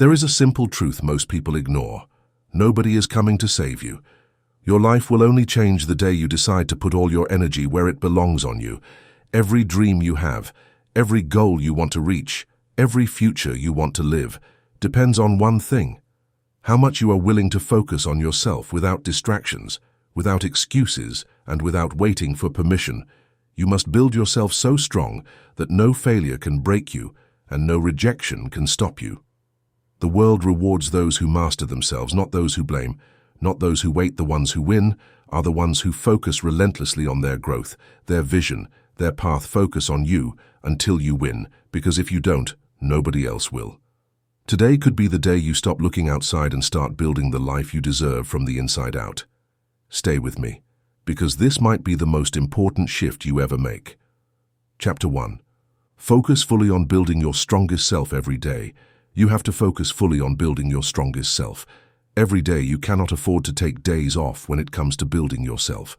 There is a simple truth most people ignore. Nobody is coming to save you. Your life will only change the day you decide to put all your energy where it belongs on you. Every dream you have, every goal you want to reach, every future you want to live, depends on one thing: how much you are willing to focus on yourself without distractions, without excuses, and without waiting for permission. You must build yourself so strong that no failure can break you and no rejection can stop you. The world rewards those who master themselves, not those who blame, not those who wait. The ones who win are the ones who focus relentlessly on their growth, their vision, their path. Focus on you until you win, because if you don't, nobody else will. Today could be the day you stop looking outside and start building the life you deserve from the inside out. Stay with me, because this might be the most important shift you ever make. Chapter 1. Focus fully on building your strongest self every day. You have to focus fully on building your strongest self. Every day you cannot afford to take days off when it comes to building yourself.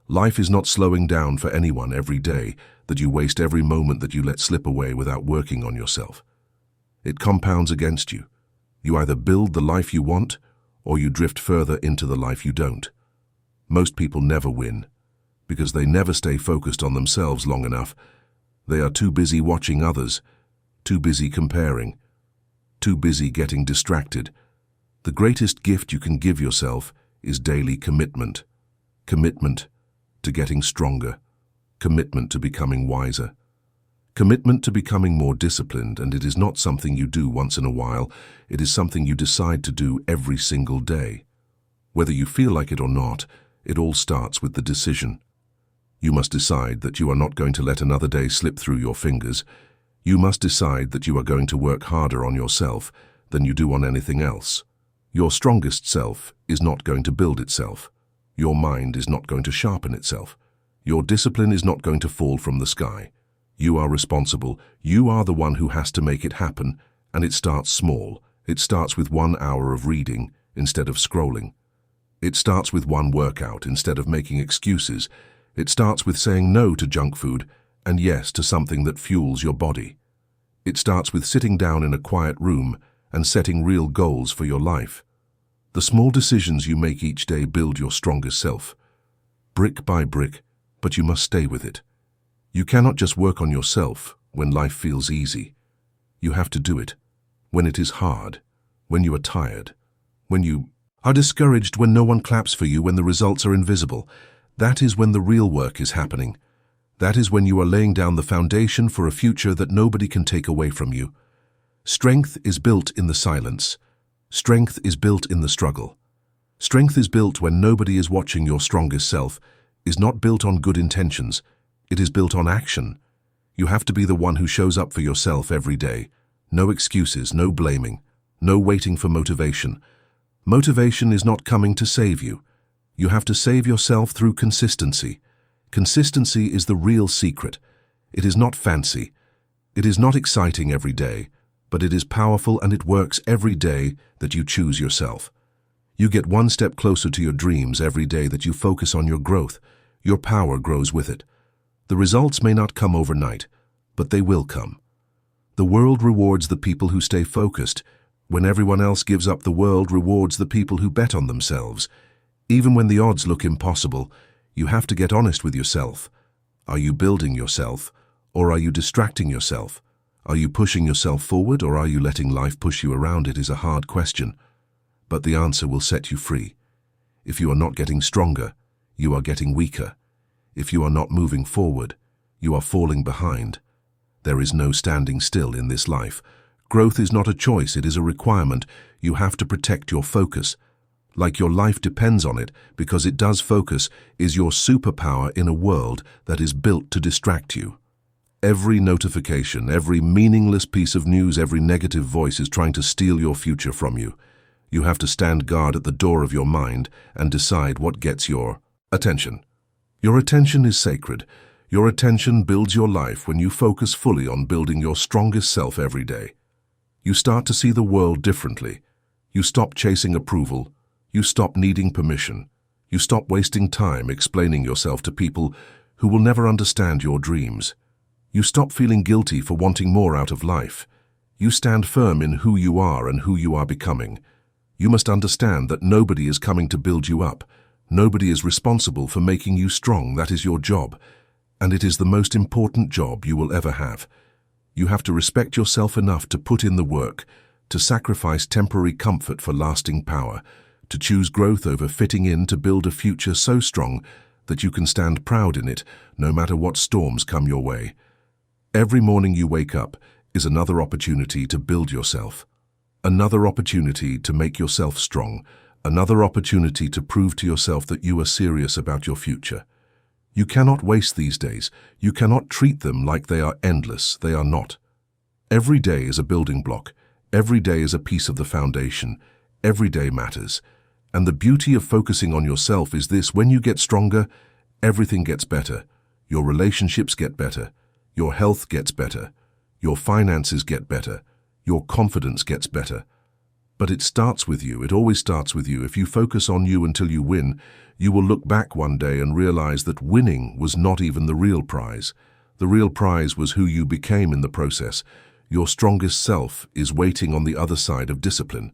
Life is not slowing down for anyone. Every day that you waste, every moment that you let slip away without working on yourself, it compounds against you. You either build the life you want, or you drift further into the life you don't. Most people never win, because they never stay focused on themselves long enough. They are too busy watching others, too busy comparing, too busy getting distracted. The greatest gift you can give yourself is daily commitment. Commitment to getting stronger. Commitment to becoming wiser. Commitment to becoming more disciplined, and it is not something you do once in a while. It is something you decide to do every single day. Whether you feel like it or not, it all starts with the decision. You must decide that you are not going to let another day slip through your fingers. You must decide that you are going to work harder on yourself than you do on anything else. Your strongest self is not going to build itself. Your mind is not going to sharpen itself. Your discipline is not going to fall from the sky. You are responsible. You are the one who has to make it happen, and it starts small. It starts with 1 hour of reading instead of scrolling. It starts with one workout instead of making excuses. It starts with saying no to junk food and yes to something that fuels your body. It starts with sitting down in a quiet room and setting real goals for your life. The small decisions you make each day build your strongest self, brick by brick, but you must stay with it. You cannot just work on yourself when life feels easy. You have to do it when it is hard, when you are tired, when you are discouraged, when no one claps for you, when the results are invisible. That is when the real work is happening. That is when you are laying down the foundation for a future that nobody can take away from you. Strength is built in the silence. Strength is built in the struggle. Strength is built when nobody is watching. Your strongest self is not built on good intentions. It is built on action. You have to be the one who shows up for yourself every day. No excuses, no blaming, no waiting for motivation. Motivation is not coming to save you. You have to save yourself through consistency. Consistency is the real secret. It is not fancy. It is not exciting every day, but it is powerful, and it works every day that you choose yourself. You get one step closer to your dreams every day that you focus on your growth. Your power grows with it. The results may not come overnight, but they will come. The world rewards the people who stay focused. When everyone else gives up, the world rewards the people who bet on themselves. Even when the odds look impossible, you have to get honest with yourself. Are you building yourself, or are you distracting yourself? Are you pushing yourself forward, or are you letting life push you around? It is a hard question, but the answer will set you free. If you are not getting stronger, you are getting weaker. If you are not moving forward, you are falling behind. There is no standing still in this life. Growth is not a choice, it is a requirement. You have to protect your focus. Like your life depends on it, because it does. Focus is your superpower in a world that is built to distract you. Every notification, every meaningless piece of news, every negative voice is trying to steal your future from you. You have to stand guard at the door of your mind and decide what gets your attention. Your attention is sacred. Your attention builds your life when you focus fully on building your strongest self every day. You start to see the world differently. You stop chasing approval. You stop needing permission. You stop wasting time explaining yourself to people who will never understand your dreams. You stop feeling guilty for wanting more out of life. You stand firm in who you are and who you are becoming. You must understand that nobody is coming to build you up. Nobody is responsible for making you strong. That is your job. And it is the most important job you will ever have. You have to respect yourself enough to put in the work, to sacrifice temporary comfort for lasting power, to choose growth over fitting in, to build a future so strong that you can stand proud in it, no matter what storms come your way. Every morning you wake up is another opportunity to build yourself, another opportunity to make yourself strong, another opportunity to prove to yourself that you are serious about your future. You cannot waste these days. You cannot treat them like they are endless. They are not. Every day is a building block. Every day is a piece of the foundation. Every day matters. And the beauty of focusing on yourself is this: when you get stronger, everything gets better. Your relationships get better. Your health gets better. Your finances get better. Your confidence gets better. But it starts with you. It always starts with you. If you focus on you until you win, you will look back one day and realize that winning was not even the real prize. The real prize was who you became in the process. Your strongest self is waiting on the other side of discipline,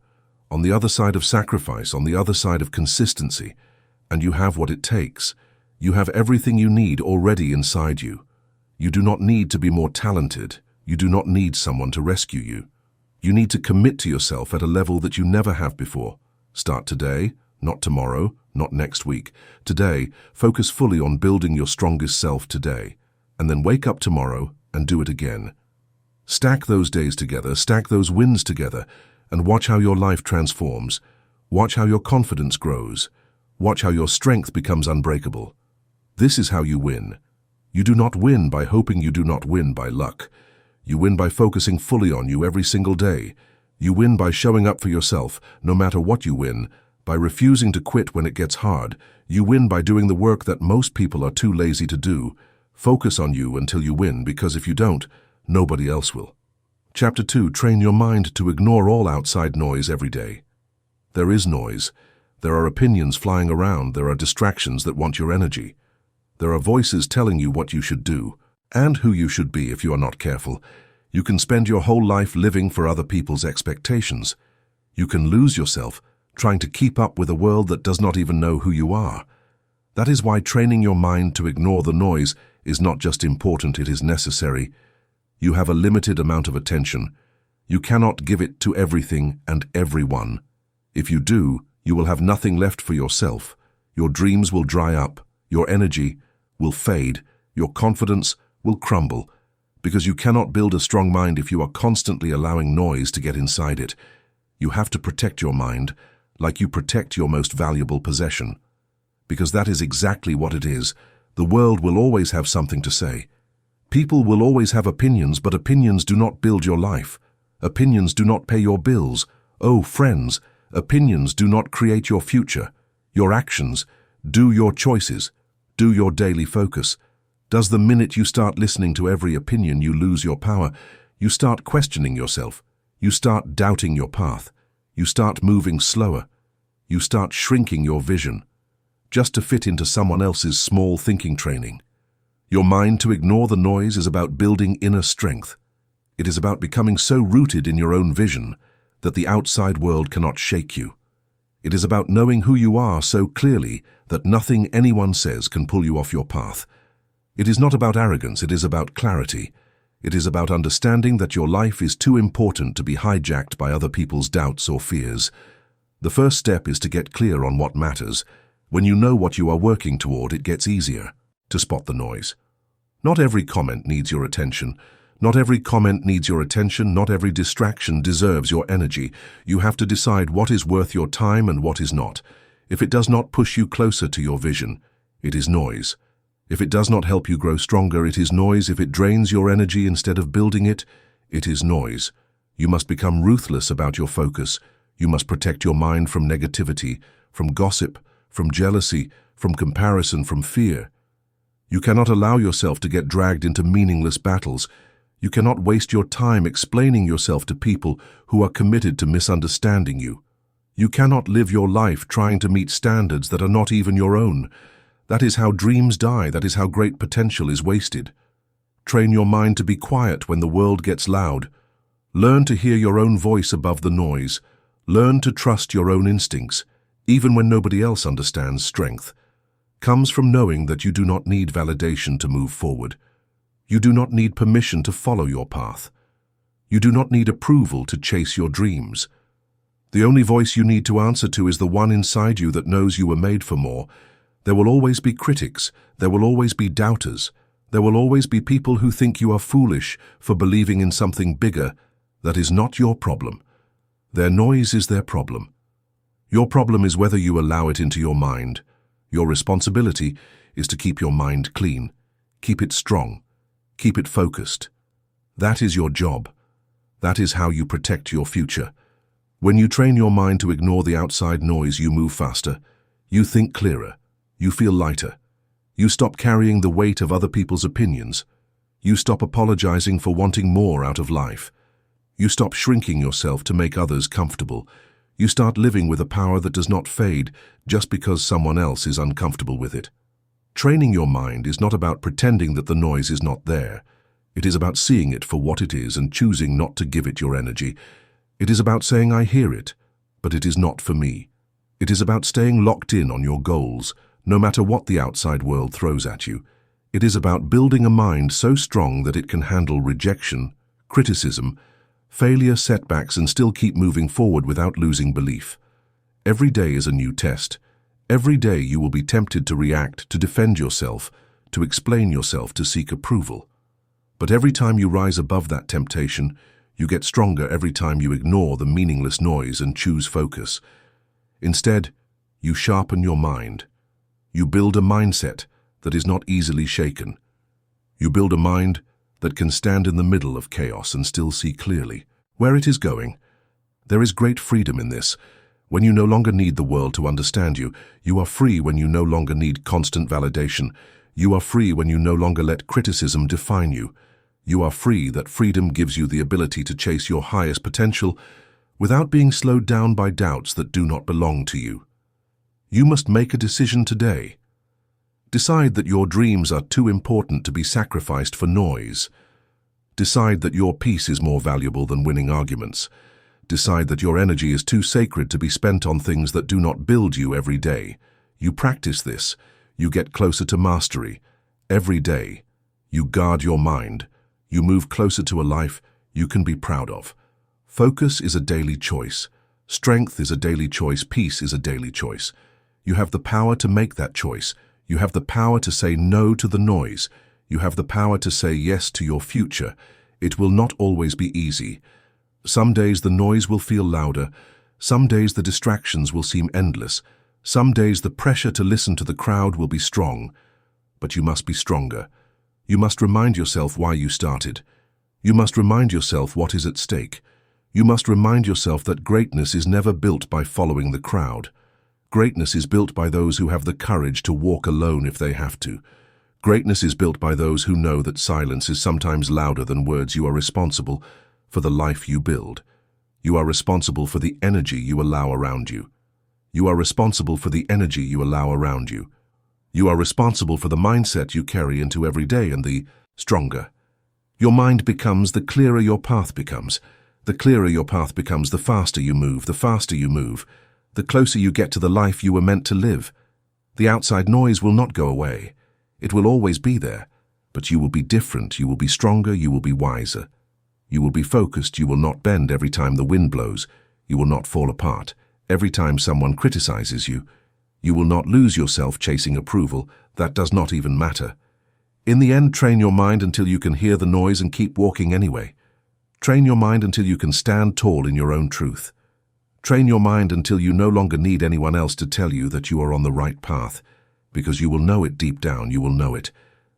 on the other side of sacrifice, on the other side of consistency. And you have what it takes. You have everything you need already inside you. You do not need to be more talented. You do not need someone to rescue you. You need to commit to yourself at a level that you never have before. Start today, not tomorrow, not next week. Today, focus fully on building your strongest self today, and then wake up tomorrow and do it again. Stack those days together, stack those wins together, and watch how your life transforms. Watch how your confidence grows. Watch how your strength becomes unbreakable. This is how you win. You do not win by hoping, you do not win by luck. You win by focusing fully on you every single day. You win by showing up for yourself, no matter what you win, by refusing to quit when it gets hard. You win by doing the work that most people are too lazy to do. Focus on you until you win, because if you don't, nobody else will. Chapter 2. Train your mind to ignore all outside noise every day. There is noise. There are opinions flying around. There are distractions that want your energy. There are voices telling you what you should do and who you should be if you are not careful. You can spend your whole life living for other people's expectations. You can lose yourself trying to keep up with a world that does not even know who you are. That is why training your mind to ignore the noise is not just important, it is necessary. You have a limited amount of attention. You cannot give it to everything and everyone. If you do, you will have nothing left for yourself. Your dreams will dry up. Your energy will fade. Your confidence will crumble, because you cannot build a strong mind if you are constantly allowing noise to get inside it. You have to protect your mind like you protect your most valuable possession, because that is exactly what it is. The world will always have something to say. People will always have opinions, but opinions do not build your life. Opinions do not pay your bills. Oh, friends, opinions do not create your future. Your actions, do your choices, do your daily focus. Does the minute you start listening to every opinion, you lose your power? You start questioning yourself. You start doubting your path. You start moving slower. You start shrinking your vision, just to fit into someone else's small thinking training. Your mind to ignore the noise is about building inner strength. It is about becoming so rooted in your own vision that the outside world cannot shake you. It is about knowing who you are so clearly that nothing anyone says can pull you off your path. It is not about arrogance, it is about clarity. It is about understanding that your life is too important to be hijacked by other people's doubts or fears. The first step is to get clear on what matters. When you know what you are working toward, it gets easier to spot the noise. Not every comment needs your attention. Not every comment needs your attention. Not every distraction deserves your energy. You have to decide what is worth your time and what is not. If it does not push you closer to your vision, it is noise. If it does not help you grow stronger, it is noise. If it drains your energy instead of building it, it is noise. You must become ruthless about your focus. You must protect your mind from negativity, from gossip, from jealousy, from comparison, from fear. You cannot allow yourself to get dragged into meaningless battles. You cannot waste your time explaining yourself to people who are committed to misunderstanding you. You cannot live your life trying to meet standards that are not even your own. That is how dreams die. That is how great potential is wasted. Train your mind to be quiet when the world gets loud. Learn to hear your own voice above the noise. Learn to trust your own instincts, even when nobody else understands. Strength comes from knowing that you do not need validation to move forward. You do not need permission to follow your path. You do not need approval to chase your dreams. The only voice you need to answer to is the one inside you that knows you were made for more. There will always be critics. There will always be doubters. There will always be people who think you are foolish for believing in something bigger. That is not your problem. Their noise is their problem. Your problem is whether you allow it into your mind. Your responsibility is to keep your mind clean. Keep it strong. Keep it focused. That is your job. That is how you protect your future. When you train your mind to ignore the outside noise, you move faster. You think clearer. You feel lighter. You stop carrying the weight of other people's opinions. You stop apologizing for wanting more out of life. You stop shrinking yourself to make others comfortable. You start living with a power that does not fade just because someone else is uncomfortable with it. Training your mind is not about pretending that the noise is not there. It is about seeing it for what it is and choosing not to give it your energy. It is about saying, I hear it, but it is not for me. It is about staying locked in on your goals, no matter what the outside world throws at you. It is about building a mind so strong that it can handle rejection, criticism, failure, setbacks, and still keep moving forward without losing belief. Every day is a new test. Every day you will be tempted to react, to defend yourself, to explain yourself, to seek approval. But every time you rise above that temptation, you get stronger every time you ignore the meaningless noise and choose focus. Instead, you sharpen your mind. You build a mindset that is not easily shaken. You build a mind that can stand in the middle of chaos and still see clearly where it is going. There is great freedom in this. When you no longer need the world to understand you, you are free when you no longer need constant validation. You are free when you no longer let criticism define you. You are free that freedom gives you the ability to chase your highest potential without being slowed down by doubts that do not belong to you. You must make a decision today. Decide that your dreams are too important to be sacrificed for noise. Decide that your peace is more valuable than winning arguments. Decide that your energy is too sacred to be spent on things that do not build you every day. You practice this. You get closer to mastery. Every day, you guard your mind. You move closer to a life you can be proud of. Focus is a daily choice. Strength is a daily choice. Peace is a daily choice. You have the power to make that choice. You have the power to say no to the noise. You have the power to say yes to your future. It will not always be easy. Some days the noise will feel louder. Some days the distractions will seem endless. Some days the pressure to listen to the crowd will be strong. But you must be stronger. You must remind yourself why you started. You must remind yourself what is at stake. You must remind yourself that greatness is never built by following the crowd. Greatness is built by those who have the courage to walk alone if they have to. Greatness is built by those who know that silence is sometimes louder than words. You are responsible for the life you build. You are responsible for the energy you allow around you. You are responsible for the energy you allow around you. You are responsible for the mindset you carry into every day and the stronger your mind becomes, the clearer your path becomes. The clearer your path becomes, the faster you move. The faster you move, the closer you get to the life you were meant to live. The outside noise will not go away. It will always be there, but you will be different. You will be stronger. You will be wiser. You will be focused. You will not bend every time the wind blows. You will not fall apart every time someone criticizes you. You will not lose yourself chasing approval. That does not even matter. In the end, train your mind until you can hear the noise and keep walking anyway. Train your mind until you can stand tall in your own truth. Train your mind until you no longer need anyone else to tell you that you are on the right path, because you will know it deep down. You will know it.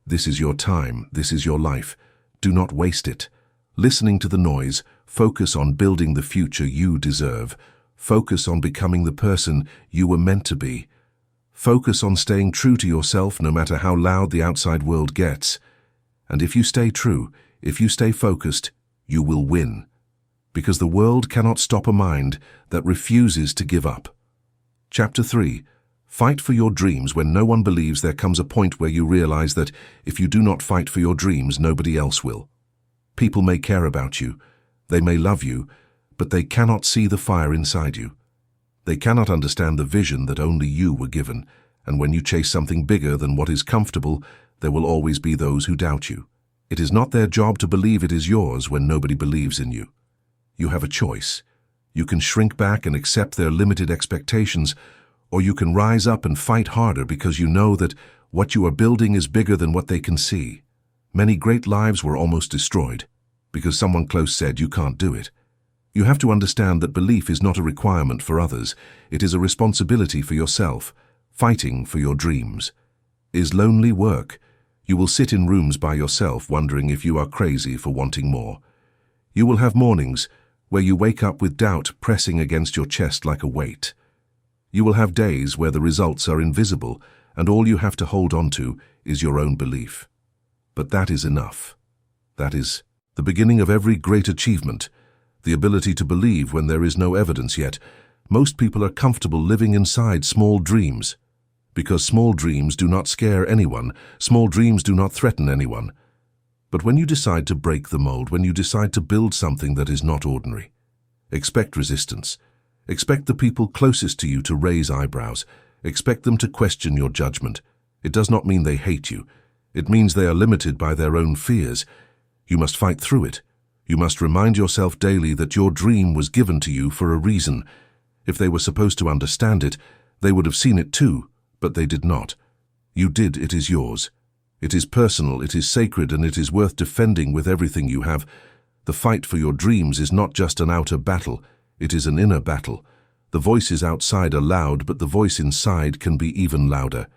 This is your time. This is your life. Do not waste it. Listening to the noise, focus on building the future you deserve. Focus on becoming the person you were meant to be. Focus on staying true to yourself no matter how loud the outside world gets. And if you stay true, if you stay focused, you will win. Because the world cannot stop a mind that refuses to give up. Chapter 3. Fight for your dreams. When no one believes, there comes a point where you realize that if you do not fight for your dreams, nobody else will. People may care about you. They may love you, but they cannot see the fire inside you. They cannot understand the vision that only you were given, and when you chase something bigger than what is comfortable, there will always be those who doubt you. It is not their job to believe it is yours when nobody believes in you. You have a choice. You can shrink back and accept their limited expectations, or you can rise up and fight harder because you know that what you are building is bigger than what they can see. Many great lives were almost destroyed because someone close said you can't do it. You have to understand that belief is not a requirement for others. It is a responsibility for yourself. Fighting for your dreams is lonely work. You will sit in rooms by yourself wondering if you are crazy for wanting more. You will have mornings where you wake up with doubt pressing against your chest like a weight. You will have days where the results are invisible and all you have to hold on to is your own belief. But that is enough. That is the beginning of every great achievement, the ability to believe when there is no evidence yet. Most people are comfortable living inside small dreams. Because small dreams do not scare anyone, small dreams do not threaten anyone. But when you decide to break the mold, when you decide to build something that is not ordinary, expect resistance. Expect the people closest to you to raise eyebrows. Expect them to question your judgment. It does not mean they hate you. It means they are limited by their own fears. You must fight through it. You must remind yourself daily that your dream was given to you for a reason. If they were supposed to understand it, they would have seen it too, but they did not. You did, it is yours. It is personal, it is sacred, and it is worth defending with everything you have. The fight for your dreams is not just an outer battle, it is an inner battle. The voices outside are loud, but the voice inside can be even louder.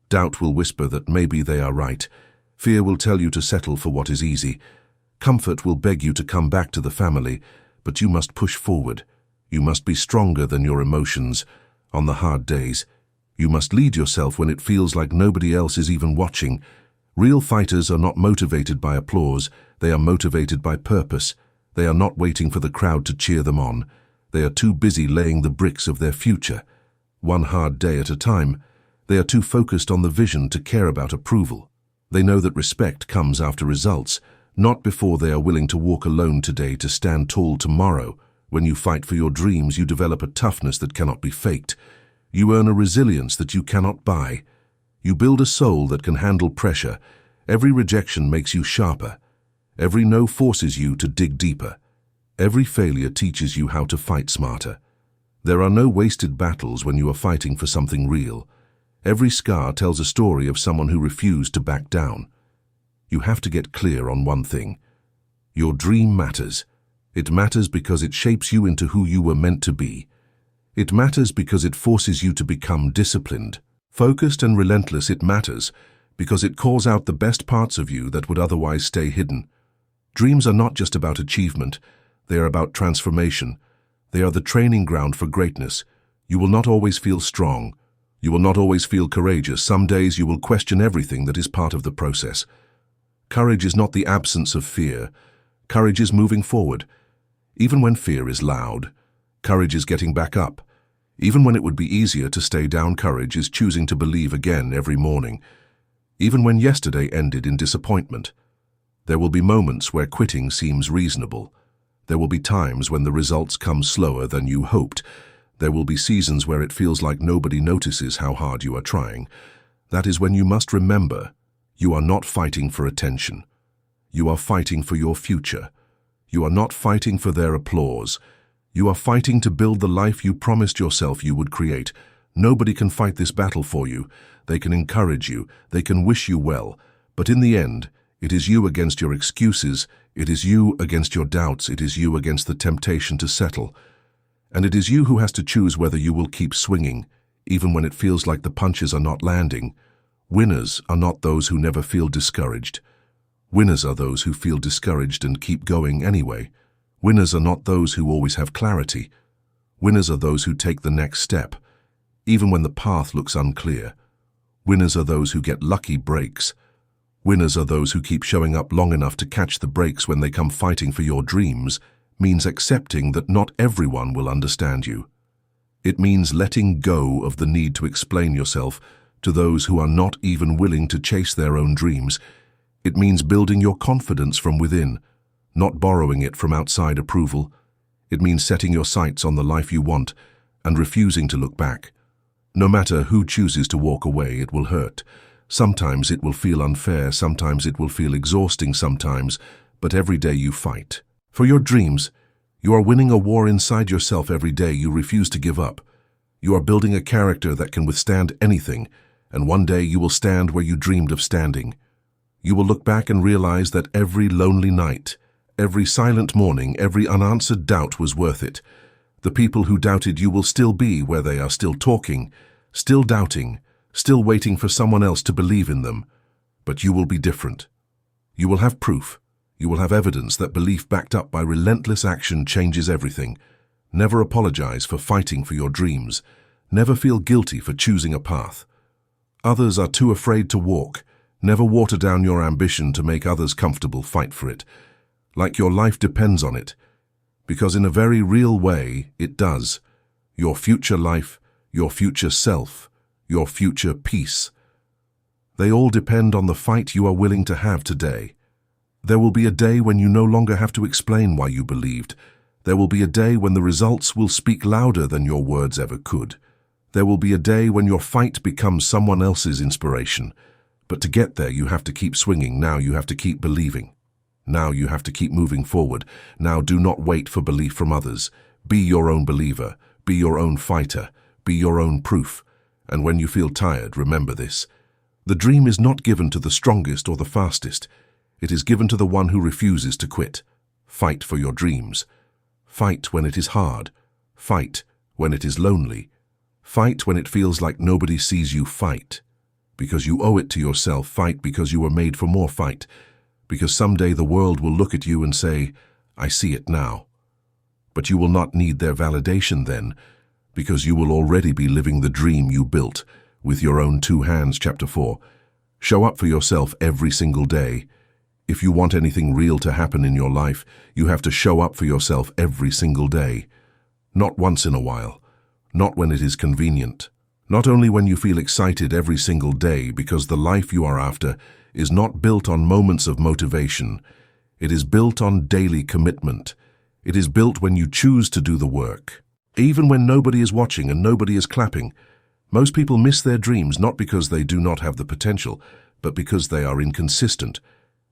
Doubt will whisper that maybe they are right. Fear will tell you to settle for what is easy. Comfort will beg you to come back to the family, but you must push forward. You must be stronger than your emotions. On the hard days, you must lead yourself when it feels like nobody else is even watching. Real fighters are not motivated by applause, they are motivated by purpose. They are not waiting for the crowd to cheer them on. They are too busy laying the bricks of their future. One hard day at a time. They are too focused on the vision to care about approval. They know that respect comes after results, not before they are willing to walk alone today to stand tall tomorrow. When you fight for your dreams, you develop a toughness that cannot be faked. You earn a resilience that you cannot buy. You build a soul that can handle pressure. Every rejection makes you sharper. Every no forces you to dig deeper. Every failure teaches you how to fight smarter. There are no wasted battles when you are fighting for something real. Every scar tells a story of someone who refused to back down. You have to get clear on one thing. Your dream matters. It matters because it shapes you into who you were meant to be. It matters because it forces you to become disciplined, focused and relentless. It matters because it calls out the best parts of you that would otherwise stay hidden. Dreams are not just about achievement. They are about transformation. They are the training ground for greatness. You will not always feel strong. You will not always feel courageous. Some days you will question everything that is part of the process. Courage is not the absence of fear. Courage is moving forward. Even when fear is loud, courage is getting back up. Even when it would be easier to stay down, courage is choosing to believe again every morning. Even when yesterday ended in disappointment. There will be moments where quitting seems reasonable. There will be times when the results come slower than you hoped. There will be seasons where it feels like nobody notices how hard you are trying. That is when you must remember, you are not fighting for attention. You are fighting for your future. You are not fighting for their applause. You are fighting to build the life you promised yourself you would create. Nobody can fight this battle for you. They can encourage you. They can wish you well. But in the end, it is you against your excuses. It is you against your doubts. It is you against the temptation to settle. And it is you who has to choose whether you will keep swinging, even when it feels like the punches are not landing. Winners are not those who never feel discouraged. Winners are those who feel discouraged and keep going anyway. Winners are not those who always have clarity. Winners are those who take the next step, even when the path looks unclear. Winners are those who get lucky breaks. Winners are those who keep showing up long enough to catch the breaks when they come. Fighting for your dreams means accepting that not everyone will understand you. It means letting go of the need to explain yourself to those who are not even willing to chase their own dreams. It means building your confidence from within, not borrowing it from outside approval. It means setting your sights on the life you want and refusing to look back. No matter who chooses to walk away, it will hurt. Sometimes it will feel unfair, sometimes it will feel exhausting, but every day you fight. For your dreams, you are winning a war inside yourself every day you refuse to give up. You are building a character that can withstand anything, and one day you will stand where you dreamed of standing. You will look back and realize that every lonely night, every silent morning, every unanswered doubt was worth it. The people who doubted you will still be where they are, still talking, still doubting, still waiting for someone else to believe in them. But you will be different. You will have proof. You will have evidence that belief backed up by relentless action changes everything. Never apologize for fighting for your dreams. Never feel guilty for choosing a path. Others are too afraid to walk. Never water down your ambition to make others comfortable. Fight for it, like your life depends on it. Because in a very real way, it does. Your future life, your future self, your future peace. They all depend on the fight you are willing to have today. There will be a day when you no longer have to explain why you believed. There will be a day when the results will speak louder than your words ever could. There will be a day when your fight becomes someone else's inspiration. But to get there, you have to keep swinging. Now you have to keep believing. Now you have to keep moving forward. Now do not wait for belief from others. Be your own believer. Be your own fighter. Be your own proof. And when you feel tired, remember this. The dream is not given to the strongest or the fastest. It is given to the one who refuses to quit. Fight for your dreams. Fight when it is hard. Fight when it is lonely. Fight when it feels like nobody sees you. Fight because you owe it to yourself. Fight because you were made for more. Fight because someday the world will look at you and say, I see it now. But you will not need their validation then, because you will already be living the dream you built with your own 2 hands. Chapter 4. Show up for yourself every single day. If you want anything real to happen in your life, you have to show up for yourself every single day. Not once in a while. Not when it is convenient. Not only when you feel excited every single day, because the life you are after is not built on moments of motivation. It is built on daily commitment. It is built when you choose to do the work. Even when nobody is watching and nobody is clapping. Most people miss their dreams not because they do not have the potential, but because they are inconsistent.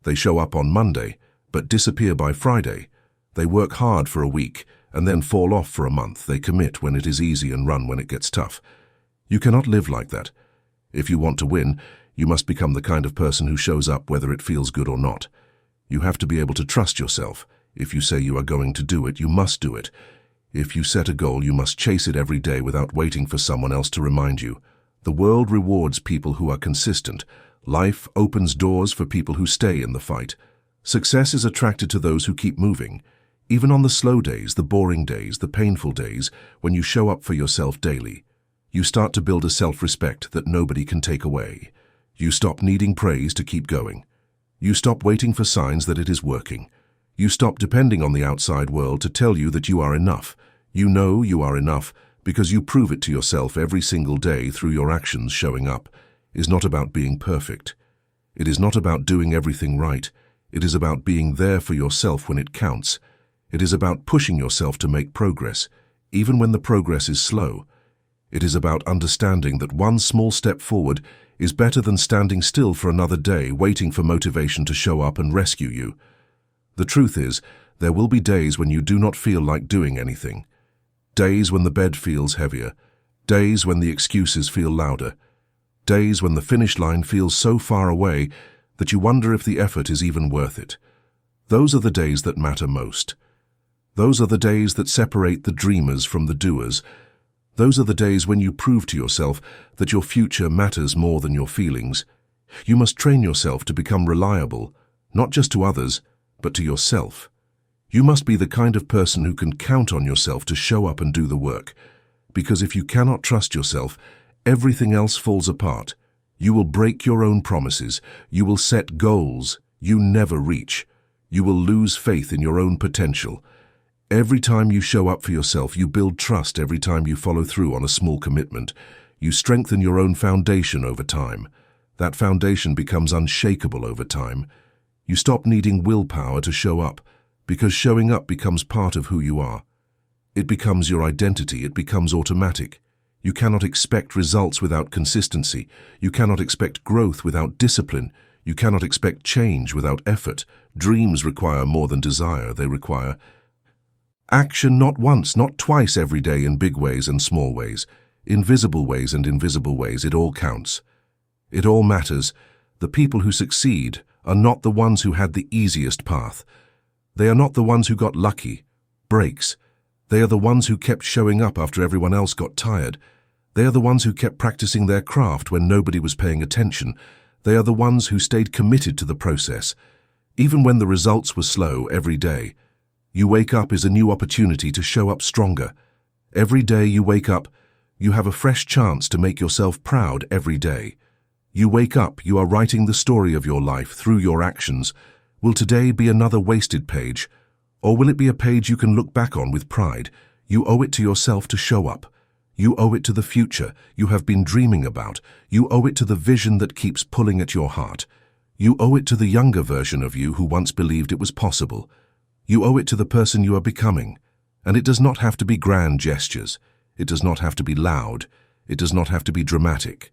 They show up on Monday, but disappear by Friday. They work hard for a week and then fall off for a month. They commit when it is easy and run when it gets tough. You cannot live like that. If you want to win, you must become the kind of person who shows up whether it feels good or not. You have to be able to trust yourself. If you say you are going to do it, you must do it. If you set a goal, you must chase it every day without waiting for someone else to remind you. The world rewards people who are consistent. Life opens doors for people who stay in the fight. Success is attracted to those who keep moving. Even on the slow days, the boring days, the painful days, when you show up for yourself daily, you start to build a self-respect that nobody can take away. You stop needing praise to keep going. You stop waiting for signs that it is working. You stop depending on the outside world to tell you that you are enough. You know you are enough because you prove it to yourself every single day through your actions. Showing up is not about being perfect. It is not about doing everything right. It is about being there for yourself when it counts. It is about pushing yourself to make progress, even when the progress is slow. It is about understanding that one small step forward is better than standing still for another day waiting for motivation to show up and rescue you. The truth is, there will be days when you do not feel like doing anything. Days when the bed feels heavier. Days when the excuses feel louder. Days when the finish line feels so far away that you wonder if the effort is even worth it. Those are the days that matter most. Those are the days that separate the dreamers from the doers. Those are the days when you prove to yourself that your future matters more than your feelings. You must train yourself to become reliable, not just to others, but to yourself. You must be the kind of person who can count on yourself to show up and do the work. Because if you cannot trust yourself, everything else falls apart. You will break your own promises. You will set goals you never reach. You will lose faith in your own potential. Every time you show up for yourself, you build trust. Every time you follow through on a small commitment, you strengthen your own foundation over time. That foundation becomes unshakable over time. You stop needing willpower to show up. Because showing up becomes part of who you are. It becomes your identity. It becomes automatic. You cannot expect results without consistency. You cannot expect growth without discipline. You cannot expect change without effort. Dreams require more than desire. They require action, not once, not twice every day, in big ways and small ways, in visible ways and invisible ways. It all counts. It all matters. The people who succeed are not the ones who had the easiest path. They are not the ones who got lucky, breaks. They are the ones who kept showing up after everyone else got tired. They are the ones who kept practicing their craft when nobody was paying attention. They are the ones who stayed committed to the process, even when the results were slow. Every day you wake up is a new opportunity to show up stronger. Every day you wake up, you have a fresh chance to make yourself proud. Every day you wake up, you are writing the story of your life through your actions. Will today be another wasted page, or will it be a page you can look back on with pride? You owe it to yourself to show up. You owe it to the future you have been dreaming about. You owe it to the vision that keeps pulling at your heart. You owe it to the younger version of you who once believed it was possible. You owe it to the person you are becoming. And it does not have to be grand gestures. It does not have to be loud. It does not have to be dramatic.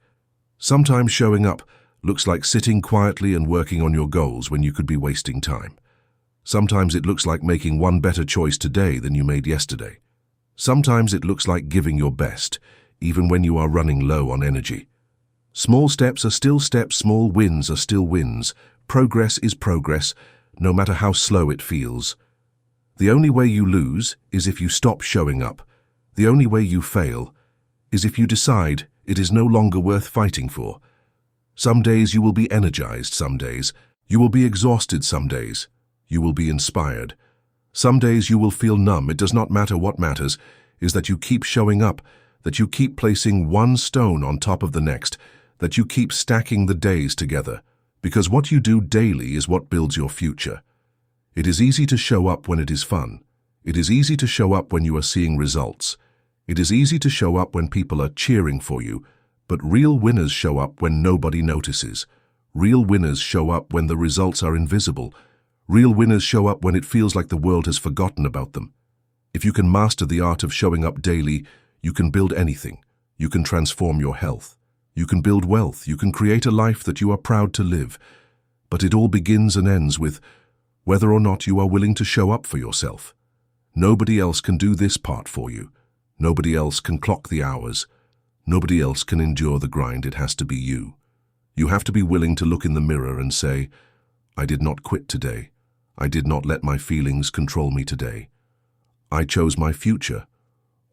Sometimes showing up looks like sitting quietly and working on your goals when you could be wasting time. Sometimes it looks like making one better choice today than you made yesterday. Sometimes it looks like giving your best, even when you are running low on energy. Small steps are still steps, small wins are still wins. Progress is progress, no matter how slow it feels. The only way you lose is if you stop showing up. The only way you fail is if you decide it is no longer worth fighting for. Some days you will be energized, some days you will be exhausted, some days you will be inspired. Some days you will feel numb. It does not matter. What matters is that you keep showing up, that you keep placing one stone on top of the next, that you keep stacking the days together, because what you do daily is what builds your future. It is easy to show up when it is fun. It is easy to show up when you are seeing results. It is easy to show up when people are cheering for you, but real winners show up when nobody notices. Real winners show up when the results are invisible. Real winners show up when it feels like the world has forgotten about them. If you can master the art of showing up daily, you can build anything. You can transform your health. You can build wealth. You can create a life that you are proud to live. But it all begins and ends with whether or not you are willing to show up for yourself. Nobody else can do this part for you. Nobody else can clock the hours. Nobody else can endure the grind. It has to be you. You have to be willing to look in the mirror and say, I did not quit today. I did not let my feelings control me today. I chose my future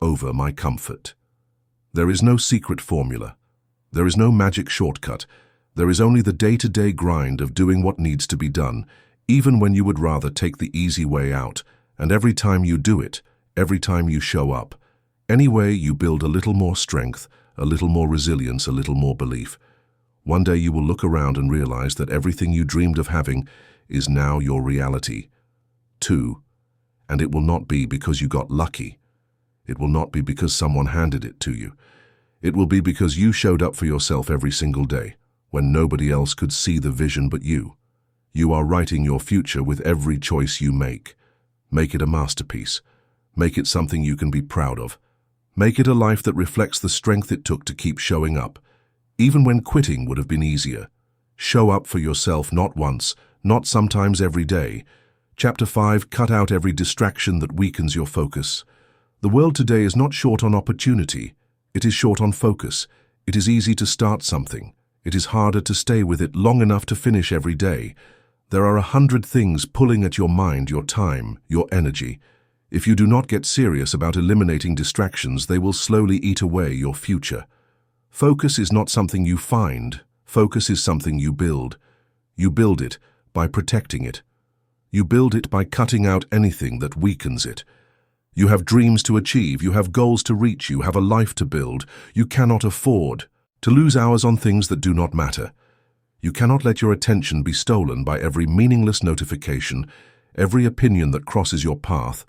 over my comfort. There is no secret formula. There is no magic shortcut. There is only the day-to-day grind of doing what needs to be done, even when you would rather take the easy way out. And every time you do it, every time you show up, anyway, you build a little more strength, a little more resilience, a little more belief. One day you will look around and realize that everything you dreamed of having is now your reality. 2. And it will not be because you got lucky. It will not be because someone handed it to you. It will be because you showed up for yourself every single day, when nobody else could see the vision but you. You are writing your future with every choice you make. Make it a masterpiece. Make it something you can be proud of. Make it a life that reflects the strength it took to keep showing up, even when quitting would have been easier. Show up for yourself, not once, not sometimes every day. Chapter 5, cut out every distraction that weakens your focus. The world today is not short on opportunity. It is short on focus. It is easy to start something. It is harder to stay with it long enough to finish every day. There are 100 things pulling at your mind, your time, your energy. If you do not get serious about eliminating distractions, they will slowly eat away your future. Focus is not something you find. Focus is something you build. You build it by protecting it. You build it by cutting out anything that weakens it. You have dreams to achieve. You have goals to reach. You have a life to build. You cannot afford to lose hours on things that do not matter. You cannot let your attention be stolen by every meaningless notification, every opinion that crosses your path,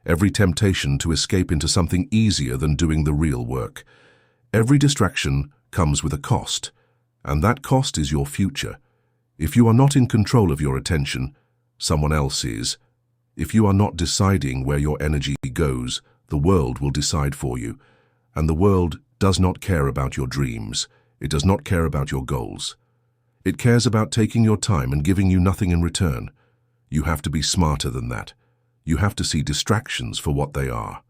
every temptation to escape into something easier than doing the real work. Every distraction comes with a cost, and that cost is your future. If you are not in control of your attention, someone else is. If you are not deciding where your energy goes, the world will decide for you. And the world does not care about your dreams. It does not care about your goals. It cares about taking your time and giving you nothing in return. You have to be smarter than that. You have to see distractions for what they are.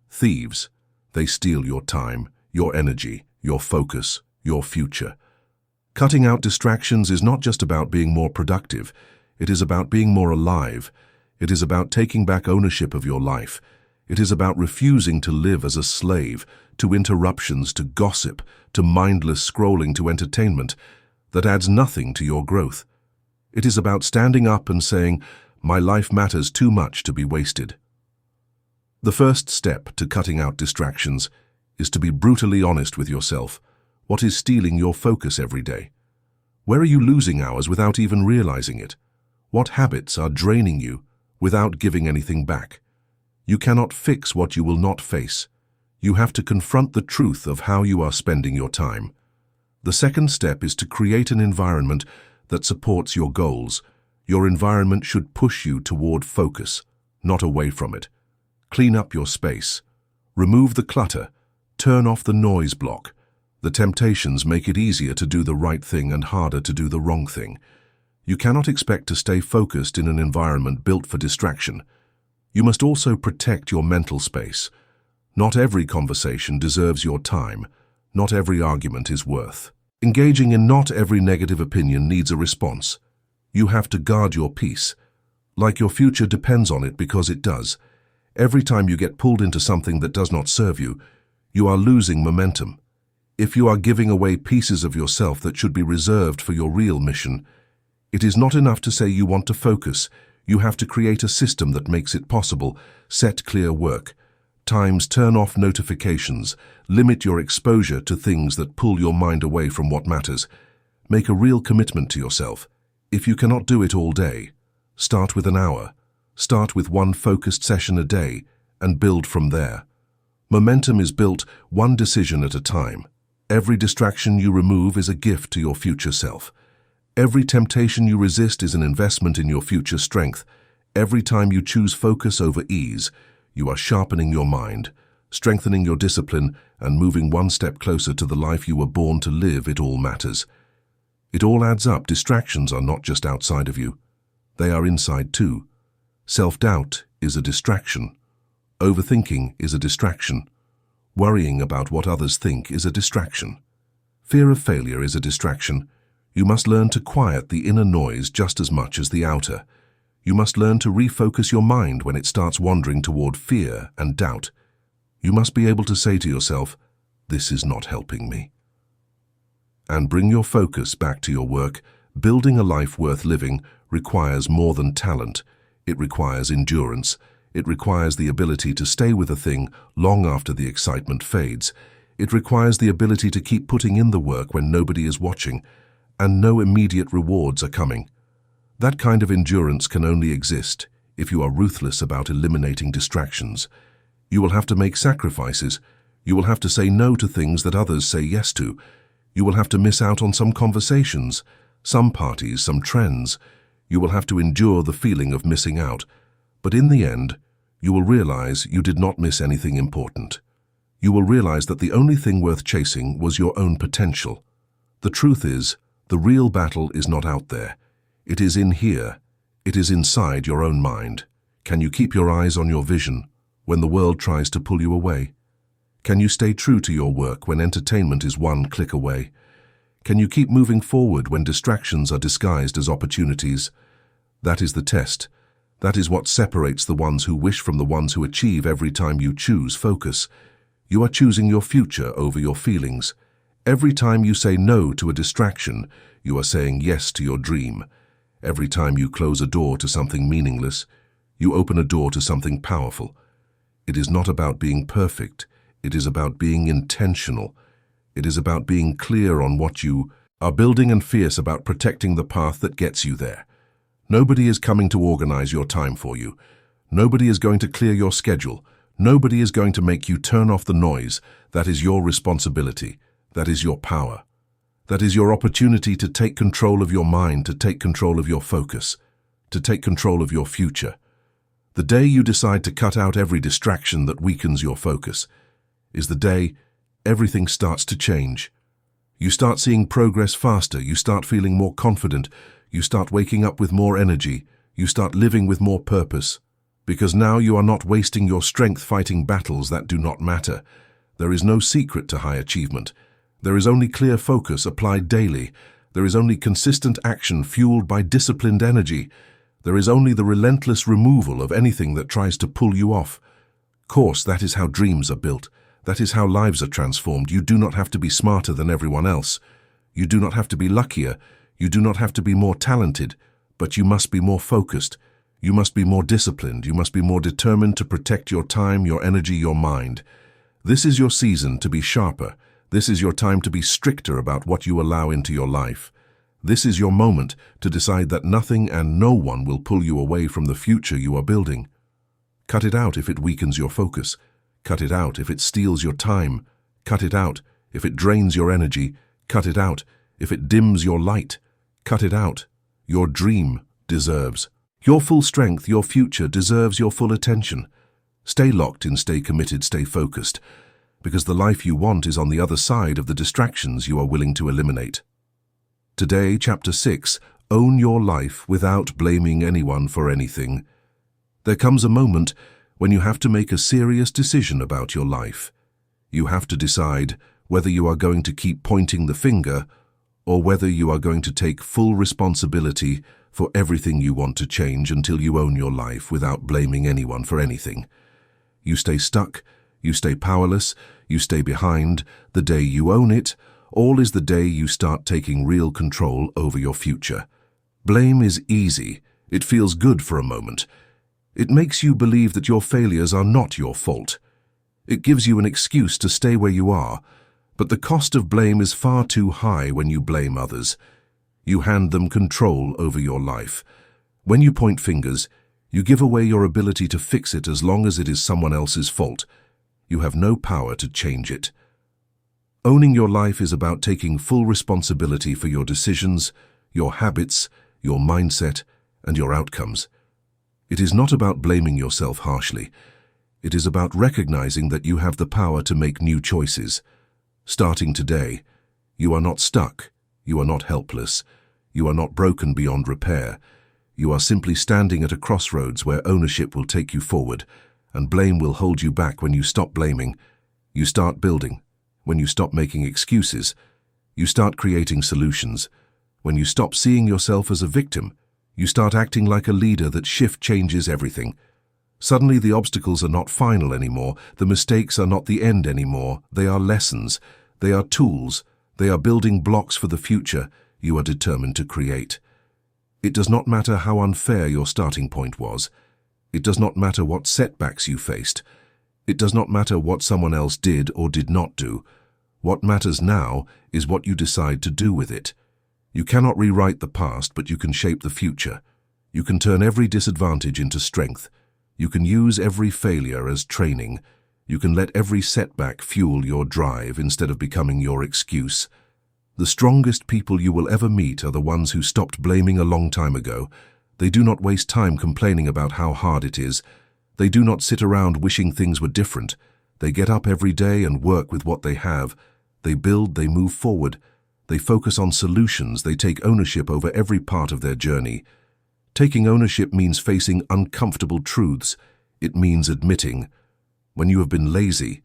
Thieves, they steal your time, your energy, your focus, your future. Cutting out distractions is not just about being more productive. It is about being more alive. It is about taking back ownership of your life. It is about refusing to live as a slave to interruptions, to gossip, to mindless scrolling, to entertainment that adds nothing to your growth. It is about standing up and saying, "My life matters too much to be wasted." The first step to cutting out distractions is to be brutally honest with yourself. What is stealing your focus every day? Where are you losing hours without even realizing it? What habits are draining you without giving anything back? You cannot fix what you will not face. You have to confront the truth of how you are spending your time. The second step is to create an environment that supports your goals. Your environment should push you toward focus, not away from it. Clean up your space. Remove the clutter. Turn off the noise block. The temptations make it easier to do the right thing and harder to do the wrong thing. You cannot expect to stay focused in an environment built for distraction. You must also protect your mental space. Not every conversation deserves your time. Not every argument is worth. Engaging in not every negative opinion needs a response. You have to guard your peace. Like your future depends on it, because it does. Every time you get pulled into something that does not serve you, you are losing momentum. If you are giving away pieces of yourself that should be reserved for your real mission, it is not enough to say you want to focus. You have to create a system that makes it possible. Set clear work times, turn off notifications, limit your exposure to things that pull your mind away from what matters. Make a real commitment to yourself. If you cannot do it all day, start with an hour. Start with one focused session a day and build from there. Momentum is built one decision at a time. Every distraction you remove is a gift to your future self. Every temptation you resist is an investment in your future strength. Every time you choose focus over ease, you are sharpening your mind, strengthening your discipline, and moving one step closer to the life you were born to live. It all matters. It all adds up. Distractions are not just outside of you. They are inside too. Self-doubt is a distraction. Overthinking is a distraction. Worrying about what others think is a distraction. Fear of failure is a distraction. You must learn to quiet the inner noise just as much as the outer. You must learn to refocus your mind when it starts wandering toward fear and doubt. You must be able to say to yourself, "This is not helping me." And bring your focus back to your work. Building a life worth living requires more than talent. It requires endurance. It requires the ability to stay with a thing long after the excitement fades. It requires the ability to keep putting in the work when nobody is watching and no immediate rewards are coming. That kind of endurance can only exist if you are ruthless about eliminating distractions. You will have to make sacrifices. You will have to say no to things that others say yes to. You will have to miss out on some conversations, some parties, some trends. You will have to endure the feeling of missing out. But in the end, you will realize you did not miss anything important. You will realize that the only thing worth chasing was your own potential. The truth is, the real battle is not out there. It is in here. It is inside your own mind. Can you keep your eyes on your vision when the world tries to pull you away? Can you stay true to your work when entertainment is one click away? Can you keep moving forward when distractions are disguised as opportunities? That is the test. That is what separates the ones who wish from the ones who achieve. Every time you choose focus, you are choosing your future over your feelings. Every time you say no to a distraction, you are saying yes to your dream. Every time you close a door to something meaningless, you open a door to something powerful. It is not about being perfect. It is about being intentional. It is about being clear on what you are building and fierce about protecting the path that gets you there. Nobody is coming to organize your time for you. Nobody is going to clear your schedule. Nobody is going to make you turn off the noise. That is your responsibility. That is your power. That is your opportunity to take control of your mind, to take control of your focus, to take control of your future. The day you decide to cut out every distraction that weakens your focus is the day everything starts to change. You start seeing progress faster, you start feeling more confident, you start waking up with more energy, you start living with more purpose. Because now you are not wasting your strength fighting battles that do not matter. There is no secret to high achievement. There is only clear focus applied daily. There is only consistent action fueled by disciplined energy. There is only the relentless removal of anything that tries to pull you off. Course, that is how dreams are built. That is how lives are transformed. You do not have to be smarter than everyone else. You do not have to be luckier. You do not have to be more talented. But you must be more focused. You must be more disciplined. You must be more determined to protect your time, your energy, your mind. This is your season to be sharper. This is your time to be stricter about what you allow into your life. This is your moment to decide that nothing and no one will pull you away from the future you are building. Cut it out if it weakens your focus. Cut it out if it steals your time. Cut it out if it drains your energy. Cut it out if it dims your light. Cut it out. Your dream deserves your full strength. Your future deserves your full attention. Stay locked in, stay committed, stay focused, because the life you want is on the other side of the distractions you are willing to eliminate. Today, Chapter 6, Own Your Life Without Blaming Anyone for Anything. There comes a moment when you have to make a serious decision about your life. You have to decide whether you are going to keep pointing the finger or whether you are going to take full responsibility for everything you want to change until you own your life without blaming anyone for anything. You stay stuck, you stay powerless, you stay behind. The day you own it, all is the day you start taking real control over your future. Blame is easy. It feels good for a moment. It makes you believe that your failures are not your fault. It gives you an excuse to stay where you are, but the cost of blame is far too high when you blame others. You hand them control over your life. When you point fingers, you give away your ability to fix it as long as it is someone else's fault. You have no power to change it. Owning your life is about taking full responsibility for your decisions, your habits, your mindset, and your outcomes. It is not about blaming yourself harshly. It is about recognizing that you have the power to make new choices. Starting today, you are not stuck. You are not helpless. You are not broken beyond repair. You are simply standing at a crossroads where ownership will take you forward, and blame will hold you back. When you stop blaming, you start building. When you stop making excuses, you start creating solutions. When you stop seeing yourself as a victim, you start acting like a leader. That shift changes everything. Suddenly the obstacles are not final anymore. The mistakes are not the end anymore. They are lessons. They are tools. They are building blocks for the future you are determined to create. It does not matter how unfair your starting point was. It does not matter what setbacks you faced. It does not matter what someone else did or did not do. What matters now is what you decide to do with it. You cannot rewrite the past, but you can shape the future. You can turn every disadvantage into strength. You can use every failure as training. You can let every setback fuel your drive instead of becoming your excuse. The strongest people you will ever meet are the ones who stopped blaming a long time ago. They do not waste time complaining about how hard it is. They do not sit around wishing things were different. They get up every day and work with what they have. They build, they move forward. They focus on solutions. They take ownership over every part of their journey. Taking ownership means facing uncomfortable truths. It means admitting when you have been lazy.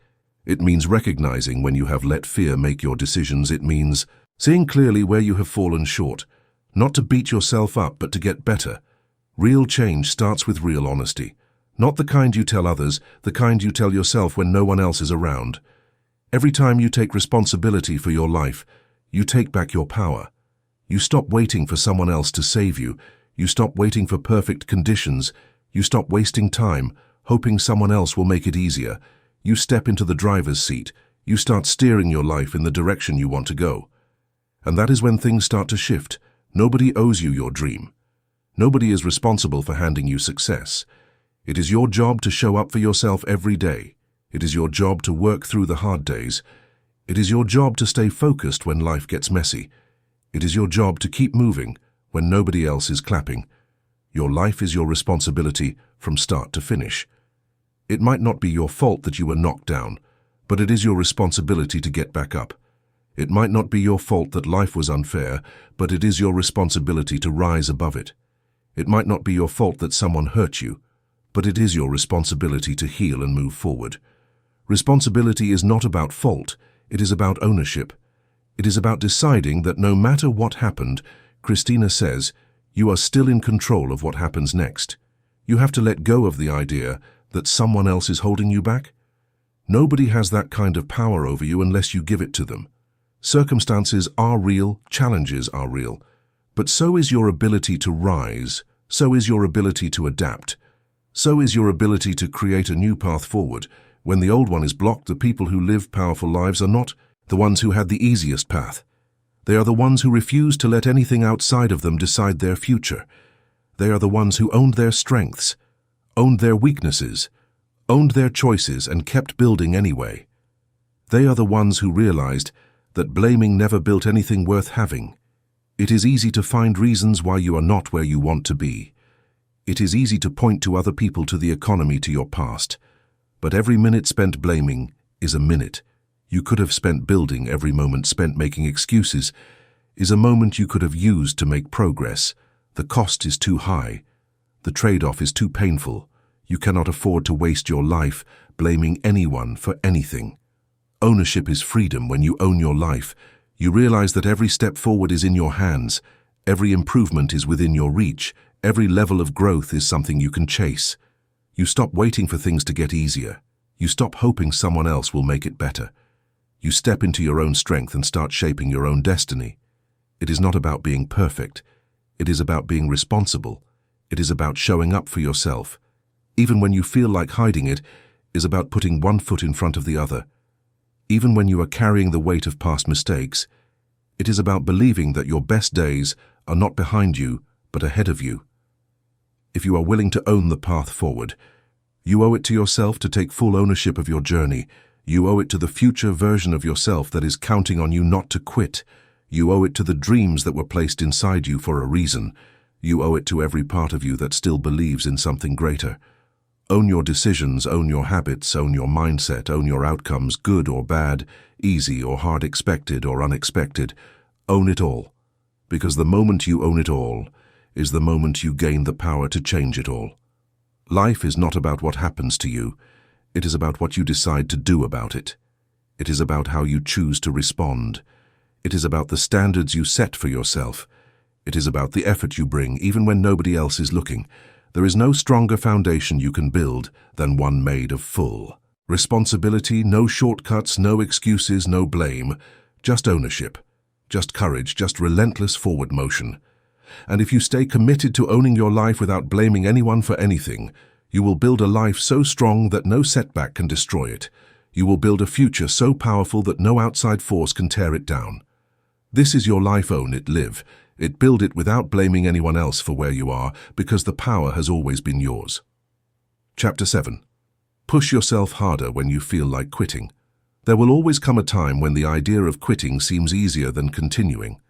It means recognizing when you have let fear make your decisions. It means seeing clearly where you have fallen short, not to beat yourself up, but to get better. Real change starts with real honesty, not the kind you tell others, the kind you tell yourself when no one else is around. Every time you take responsibility for your life, you take back your power. You stop waiting for someone else to save you. You stop waiting for perfect conditions. You stop wasting time, hoping someone else will make it easier. You step into the driver's seat. You start steering your life in the direction you want to go. And that is when things start to shift. Nobody owes you your dream. Nobody is responsible for handing you success. It is your job to show up for yourself every day. It is your job to work through the hard days. It is your job to stay focused when life gets messy. It is your job to keep moving when nobody else is clapping. Your life is your responsibility. from start to finish. It might not be your fault that you were knocked down, but it is your responsibility to get back up. It might not be your fault that life was unfair, but it is your responsibility to rise above it. It might not be your fault that someone hurt you, but it is your responsibility to heal and move forward. Responsibility is not about fault, it is about ownership. It is about deciding that no matter what happened, Christina says, you are still in control of what happens next. You have to let go of the idea that someone else is holding you back. Nobody has that kind of power over you unless you give it to them. Circumstances are real, challenges are real, but so is your ability to rise, so is your ability to adapt, so is your ability to create a new path forward. When the old one is blocked, the people who live powerful lives are not the ones who had the easiest path. They are the ones who refuse to let anything outside of them decide their future. They are the ones who owned their strengths, owned their weaknesses, owned their choices, and kept building anyway. They are the ones who realized that blaming never built anything worth having. It is easy to find reasons why you are not where you want to be. It is easy to point to other people, to the economy, to your past. But every minute spent blaming is a minute you could have spent building. Every moment spent making excuses is a moment you could have used to make progress. The cost is too high. The trade-off is too painful. You cannot afford to waste your life blaming anyone for anything. Ownership is freedom. When you own your life, you realize that every step forward is in your hands. Every improvement is within your reach. Every level of growth is something you can chase. You stop waiting for things to get easier. You stop hoping someone else will make it better. You step into your own strength and start shaping your own destiny. It is not about being perfect. It is about being responsible. It is about showing up for yourself. Even when you feel like hiding, it is about putting one foot in front of the other. Even when you are carrying the weight of past mistakes, it is about believing that your best days are not behind you, but ahead of you. If you are willing to own the path forward, you owe it to yourself to take full ownership of your journey. You owe it to the future version of yourself that is counting on you not to quit. You owe it to the dreams that were placed inside you for a reason. You owe it to every part of you that still believes in something greater. Own your decisions, own your habits, own your mindset, own your outcomes, good or bad, easy or hard, expected or unexpected. Own it all, because the moment you own it all is the moment you gain the power to change it all. Life is not about what happens to you. It is about what you decide to do about it. It is about how you choose to respond. It is about the standards you set for yourself. It is about the effort you bring, even when nobody else is looking. There is no stronger foundation you can build than one made of full responsibility. No shortcuts, no excuses, no blame, just ownership, just courage, just relentless forward motion. And if you stay committed to owning your life without blaming anyone for anything, you will build a life so strong that no setback can destroy it. You will build a future so powerful that no outside force can tear it down. This is your life. Own it, live it, build it without blaming anyone else for where you are, because the power has always been yours. Chapter 7. Push yourself harder when you feel like quitting. There will always come a time when the idea of quitting seems easier than continuing.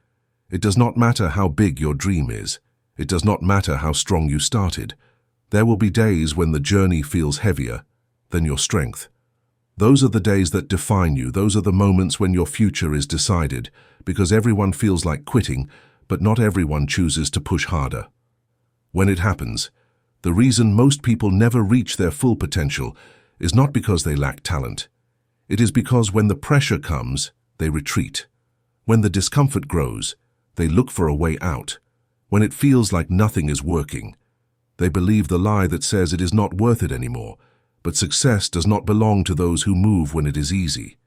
It does not matter how big your dream is. It does not matter how strong you started. There will be days when the journey feels heavier than your strength. Those are the days that define you. Those are the moments when your future is decided, because everyone feels like quitting, but not everyone chooses to push harder. When it happens, the reason most people never reach their full potential is not because they lack talent. It is because when the pressure comes, they retreat. When the discomfort grows, they look for a way out. When it feels like nothing is working, they believe the lie that says it is not worth it anymore. But success does not belong to those who move when it is easy.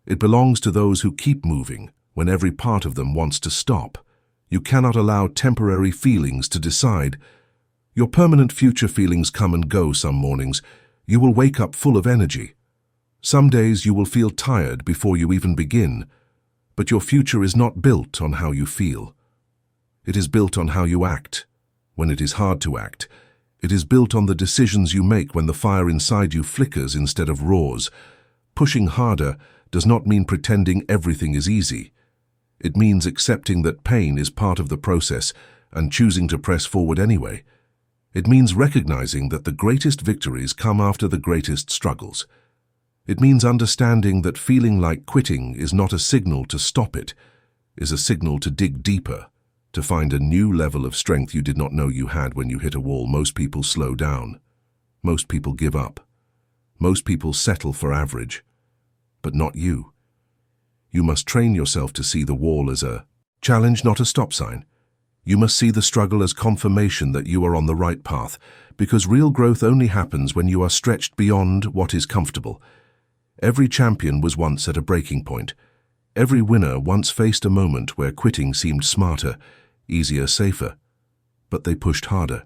It belongs to those who keep moving when every part of them wants to stop. You cannot allow temporary feelings to decide your permanent future. Feelings come and go. Some mornings you will wake up full of energy. Some days you will feel tired before you even begin. But your future is not built on how you feel. It is built on how you act when it is hard to act. It is built on the decisions you make when the fire inside you flickers instead of roars. Pushing harder does not mean pretending everything is easy. It means accepting that pain is part of the process and choosing to press forward anyway. It means recognizing that the greatest victories come after the greatest struggles. It means understanding that feeling like quitting is not a signal to stop it, is a signal to dig deeper, to find a new level of strength you did not know you had when you hit a wall. Most people slow down. Most people give up. Most people settle for average. But not you. You must train yourself to see the wall as a challenge, not a stop sign. You must see the struggle as confirmation that you are on the right path, because real growth only happens when you are stretched beyond what is comfortable. Every champion was once at a breaking point. Every winner once faced a moment where quitting seemed smarter, easier, safer. But they pushed harder.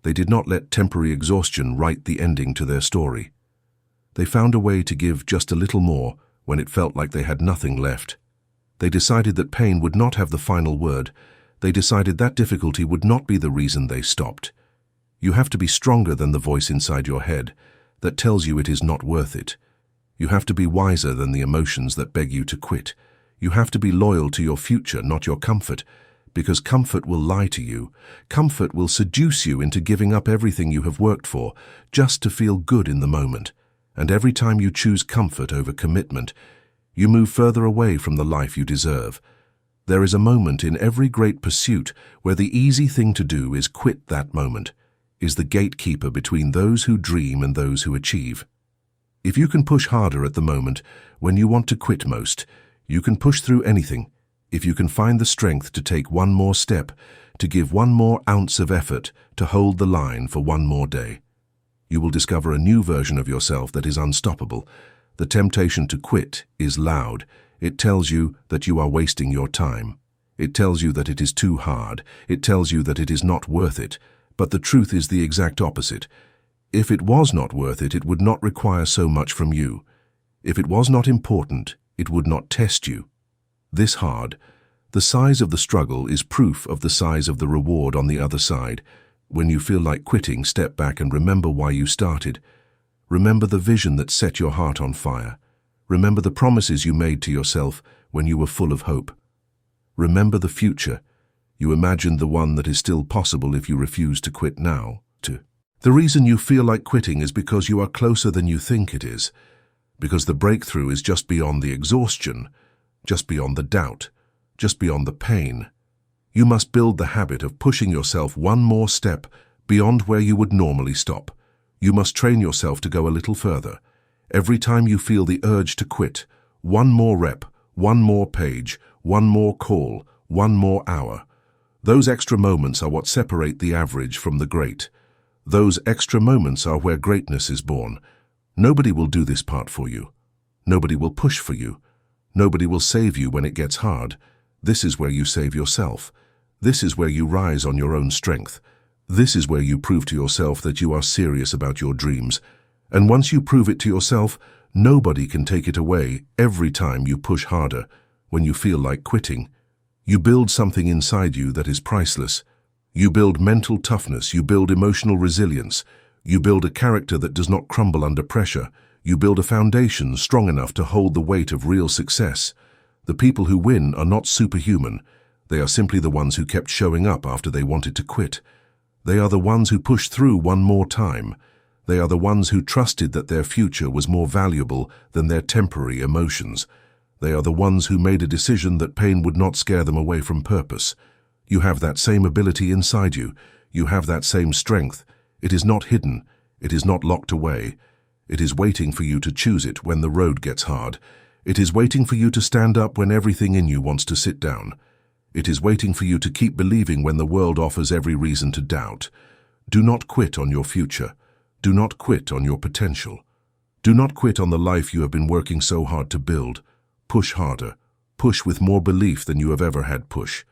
They did not let temporary exhaustion write the ending to their story. They found a way to give just a little more when it felt like they had nothing left. They decided that pain would not have the final word. They decided that difficulty would not be the reason they stopped. You have to be stronger than the voice inside your head that tells you it is not worth it. You have to be wiser than the emotions that beg you to quit. You have to be loyal to your future, not your comfort, because comfort will lie to you. Comfort will seduce you into giving up everything you have worked for just to feel good in the moment. And every time you choose comfort over commitment, you move further away from the life you deserve. There is a moment in every great pursuit where the easy thing to do is quit. That moment is the gatekeeper between those who dream and those who achieve. If you can push harder at the moment when you want to quit most, you can push through anything. If you can find the strength to take one more step, to give one more ounce of effort, to hold the line for one more day, you will discover a new version of yourself that is unstoppable. The temptation to quit is loud. It tells you that you are wasting your time. It tells you that it is too hard. It tells you that it is not worth it. But the truth is the exact opposite. If it was not worth it, it would not require so much from you. If it was not important, it would not test you. This hard, the size of the struggle is proof of the size of the reward on the other side. When you feel like quitting, step back and remember why you started. Remember the vision that set your heart on fire. Remember the promises you made to yourself when you were full of hope. Remember the future. You imagined the one that is still possible if you refuse to quit now. The reason you feel like quitting is because you are closer than you think it is. Because the breakthrough is just beyond the exhaustion, just beyond the doubt, just beyond the pain. You must build the habit of pushing yourself one more step beyond where you would normally stop. You must train yourself to go a little further. Every time you feel the urge to quit, one more rep, one more page, one more call, one more hour. Those extra moments are what separate the average from the great. Those extra moments are where greatness is born. Nobody will do this part for you. Nobody will push for you. Nobody will save you when it gets hard. This is where you save yourself. This is where you rise on your own strength. This is where you prove to yourself that you are serious about your dreams. And once you prove it to yourself, nobody can take it away. Every time you push harder, when you feel like quitting, you build something inside you that is priceless. You build mental toughness, you build emotional resilience, you build a character that does not crumble under pressure, you build a foundation strong enough to hold the weight of real success. The people who win are not superhuman. They are simply the ones who kept showing up after they wanted to quit. They are the ones who pushed through one more time. They are the ones who trusted that their future was more valuable than their temporary emotions. They are the ones who made a decision that pain would not scare them away from purpose. You have that same ability inside you. You have that same strength. It is not hidden. It is not locked away. It is waiting for you to choose it when the road gets hard. It is waiting for you to stand up when everything in you wants to sit down. It is waiting for you to keep believing when the world offers every reason to doubt. Do not quit on your future. Do not quit on your potential. Do not quit on the life you have been working so hard to build. Push harder. Push with more belief than you have ever had push.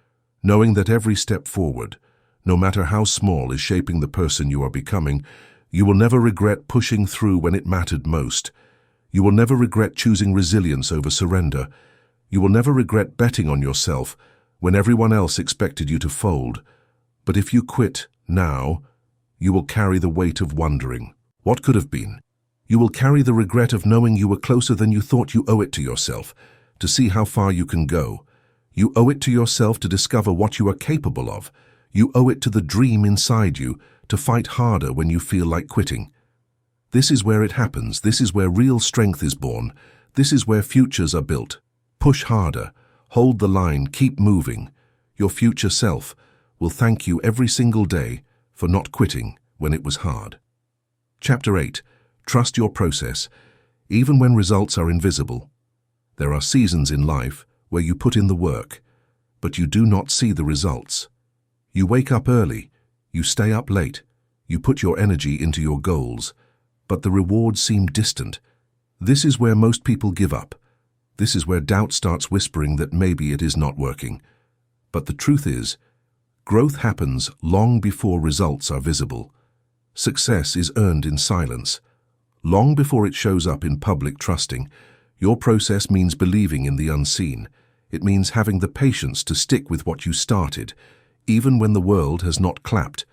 Knowing that every step forward, no matter how small, is shaping the person you are becoming, you will never regret pushing through when it mattered most. You will never regret choosing resilience over surrender. You will never regret betting on yourself when everyone else expected you to fold. But if you quit now, you will carry the weight of wondering what could have been. You will carry the regret of knowing you were closer than you thought. You owe it to yourself to see how far you can go. You owe it to yourself to discover what you are capable of. You owe it to the dream inside you to fight harder when you feel like quitting. This is where it happens. This is where real strength is born. This is where futures are built. Push harder. Hold the line. Keep moving. Your future self will thank you every single day for not quitting when it was hard. Chapter 8. Trust your process, even when results are invisible. There are seasons in life where you put in the work, but you do not see the results. You wake up early, you stay up late, you put your energy into your goals, but the rewards seem distant. This is where most people give up. This is where doubt starts whispering that maybe it is not working. But the truth is, growth happens long before results are visible. Success is earned in silence. Long before it shows up in public trusting, your process means believing in the unseen. It means having the patience to stick with what you started, even when the world has not clapped.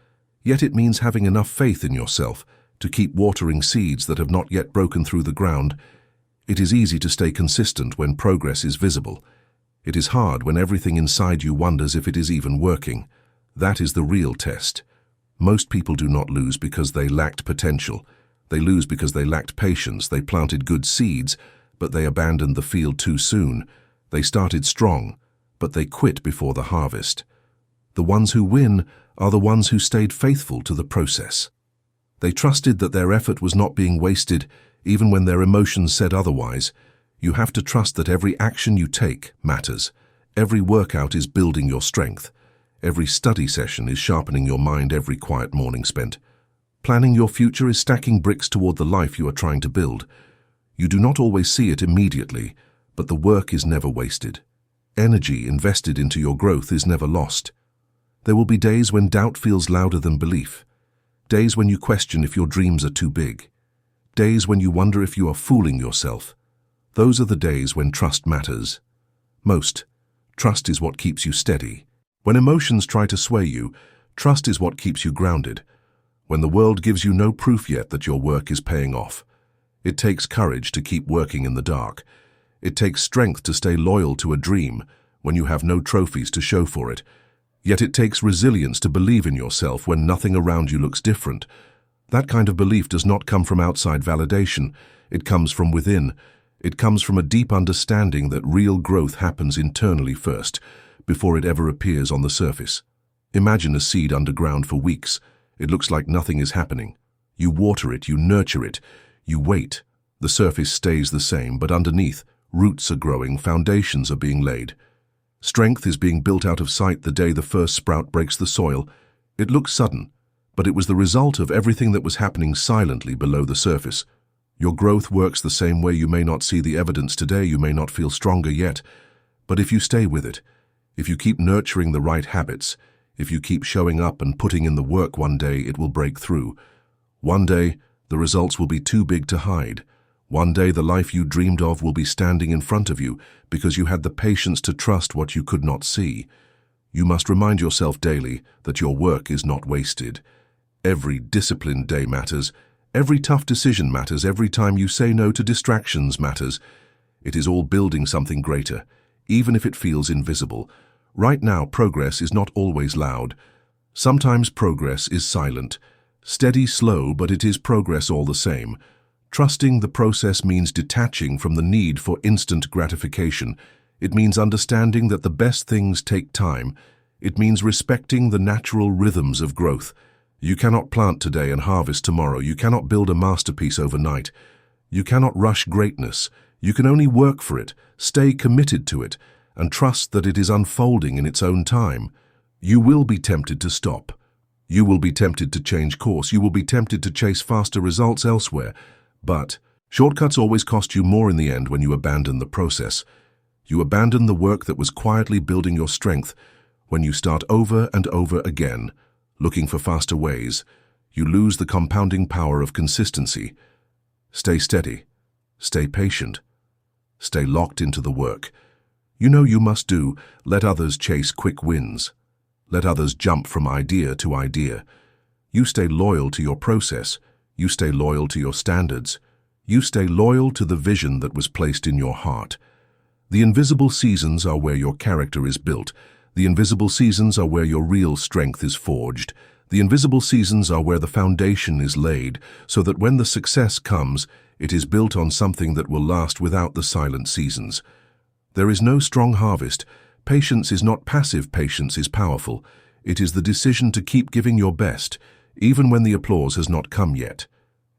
Yet it means having enough faith in yourself to keep watering seeds that have not yet broken through the ground. It is easy to stay consistent when progress is visible. It is hard when everything inside you wonders if it is even working. That is the real test. Most people do not lose because they lacked potential. They lose because they lacked patience. They planted good seeds, but they abandoned the field too soon. They started strong, but they quit before the harvest. The ones who win are the ones who stayed faithful to the process. They trusted that their effort was not being wasted, even when their emotions said otherwise. You have to trust that every action you take matters. Every workout is building your strength. Every study session is sharpening your mind. Every quiet morning spent planning your future is stacking bricks toward the life you are trying to build. You do not always see it immediately, but the work is never wasted. Energy invested into your growth is never lost. There will be days when doubt feels louder than belief. Days when you question if your dreams are too big. Days when you wonder if you are fooling yourself. Those are the days when trust matters most. Trust is what keeps you steady. When emotions try to sway you, trust is what keeps you grounded. When the world gives you no proof yet that your work is paying off. It takes courage to keep working in the dark. It takes strength to stay loyal to a dream when you have no trophies to show for it. Yet it takes resilience to believe in yourself when nothing around you looks different. That kind of belief does not come from outside validation. It comes from within. It comes from a deep understanding that real growth happens internally first, before it ever appears on the surface. Imagine a seed underground for weeks. It looks like nothing is happening. You water it, you nurture it, you wait. The surface stays the same, but underneath, roots are growing, foundations are being laid. Strength is being built out of sight the day the first sprout breaks the soil. It looks sudden, but it was the result of everything that was happening silently below the surface. Your growth works the same way. You may not see the evidence today, you may not feel stronger yet, but if you stay with it, if you keep nurturing the right habits, if you keep showing up and putting in the work, one day it will break through. One day, the results will be too big to hide. One day, the life you dreamed of will be standing in front of you because you had the patience to trust what you could not see. You must remind yourself daily that your work is not wasted. Every disciplined day matters. Every tough decision matters. Every time you say no to distractions matters. It is all building something greater, even if it feels invisible. Right now, progress is not always loud. Sometimes progress is silent. Steady, slow, but it is progress all the same. Trusting the process means detaching from the need for instant gratification. It means understanding that the best things take time. It means respecting the natural rhythms of growth. You cannot plant today and harvest tomorrow. You cannot build a masterpiece overnight. You cannot rush greatness. You can only work for it, stay committed to it, and trust that it is unfolding in its own time. You will be tempted to stop. You will be tempted to change course. You will be tempted to chase faster results elsewhere. But shortcuts always cost you more in the end when you abandon the process. You abandon the work that was quietly building your strength. When you start over and over again, looking for faster ways, you lose the compounding power of consistency. Stay steady. Stay patient. Stay locked into the work. You know you must do. Let others chase quick wins. Let others jump from idea to idea. You stay loyal to your process. You stay loyal to your standards. You stay loyal to the vision that was placed in your heart. The invisible seasons are where your character is built. The invisible seasons are where your real strength is forged. The invisible seasons are where the foundation is laid, so that when the success comes, it is built on something that will last without the silent seasons. There is no strong harvest. Patience is not passive, patience is powerful. It is the decision to keep giving your best, even when the applause has not come yet.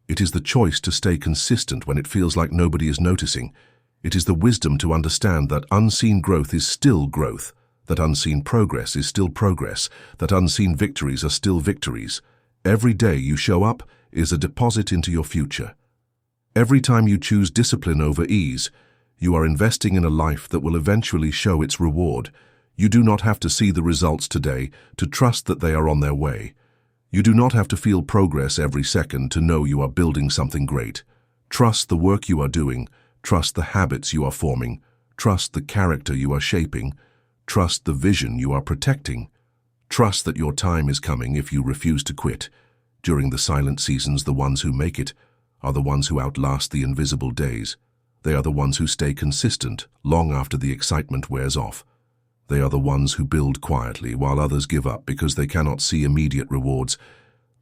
It is the choice to stay consistent when it feels like nobody is noticing. It is the wisdom to understand that unseen growth is still growth, that unseen progress is still progress, that unseen victories are still victories. Every day you show up is a deposit into your future. Every time you choose discipline over ease, you are investing in a life that will eventually show its reward. You do not have to see the results today to trust that they are on their way. You do not have to feel progress every second to know you are building something great. Trust the work you are doing. Trust the habits you are forming. Trust the character you are shaping. Trust the vision you are protecting. Trust that your time is coming if you refuse to quit. During the silent seasons, the ones who make it are the ones who outlast the invisible days. They are the ones who stay consistent long after the excitement wears off. They are the ones who build quietly while others give up because they cannot see immediate rewards.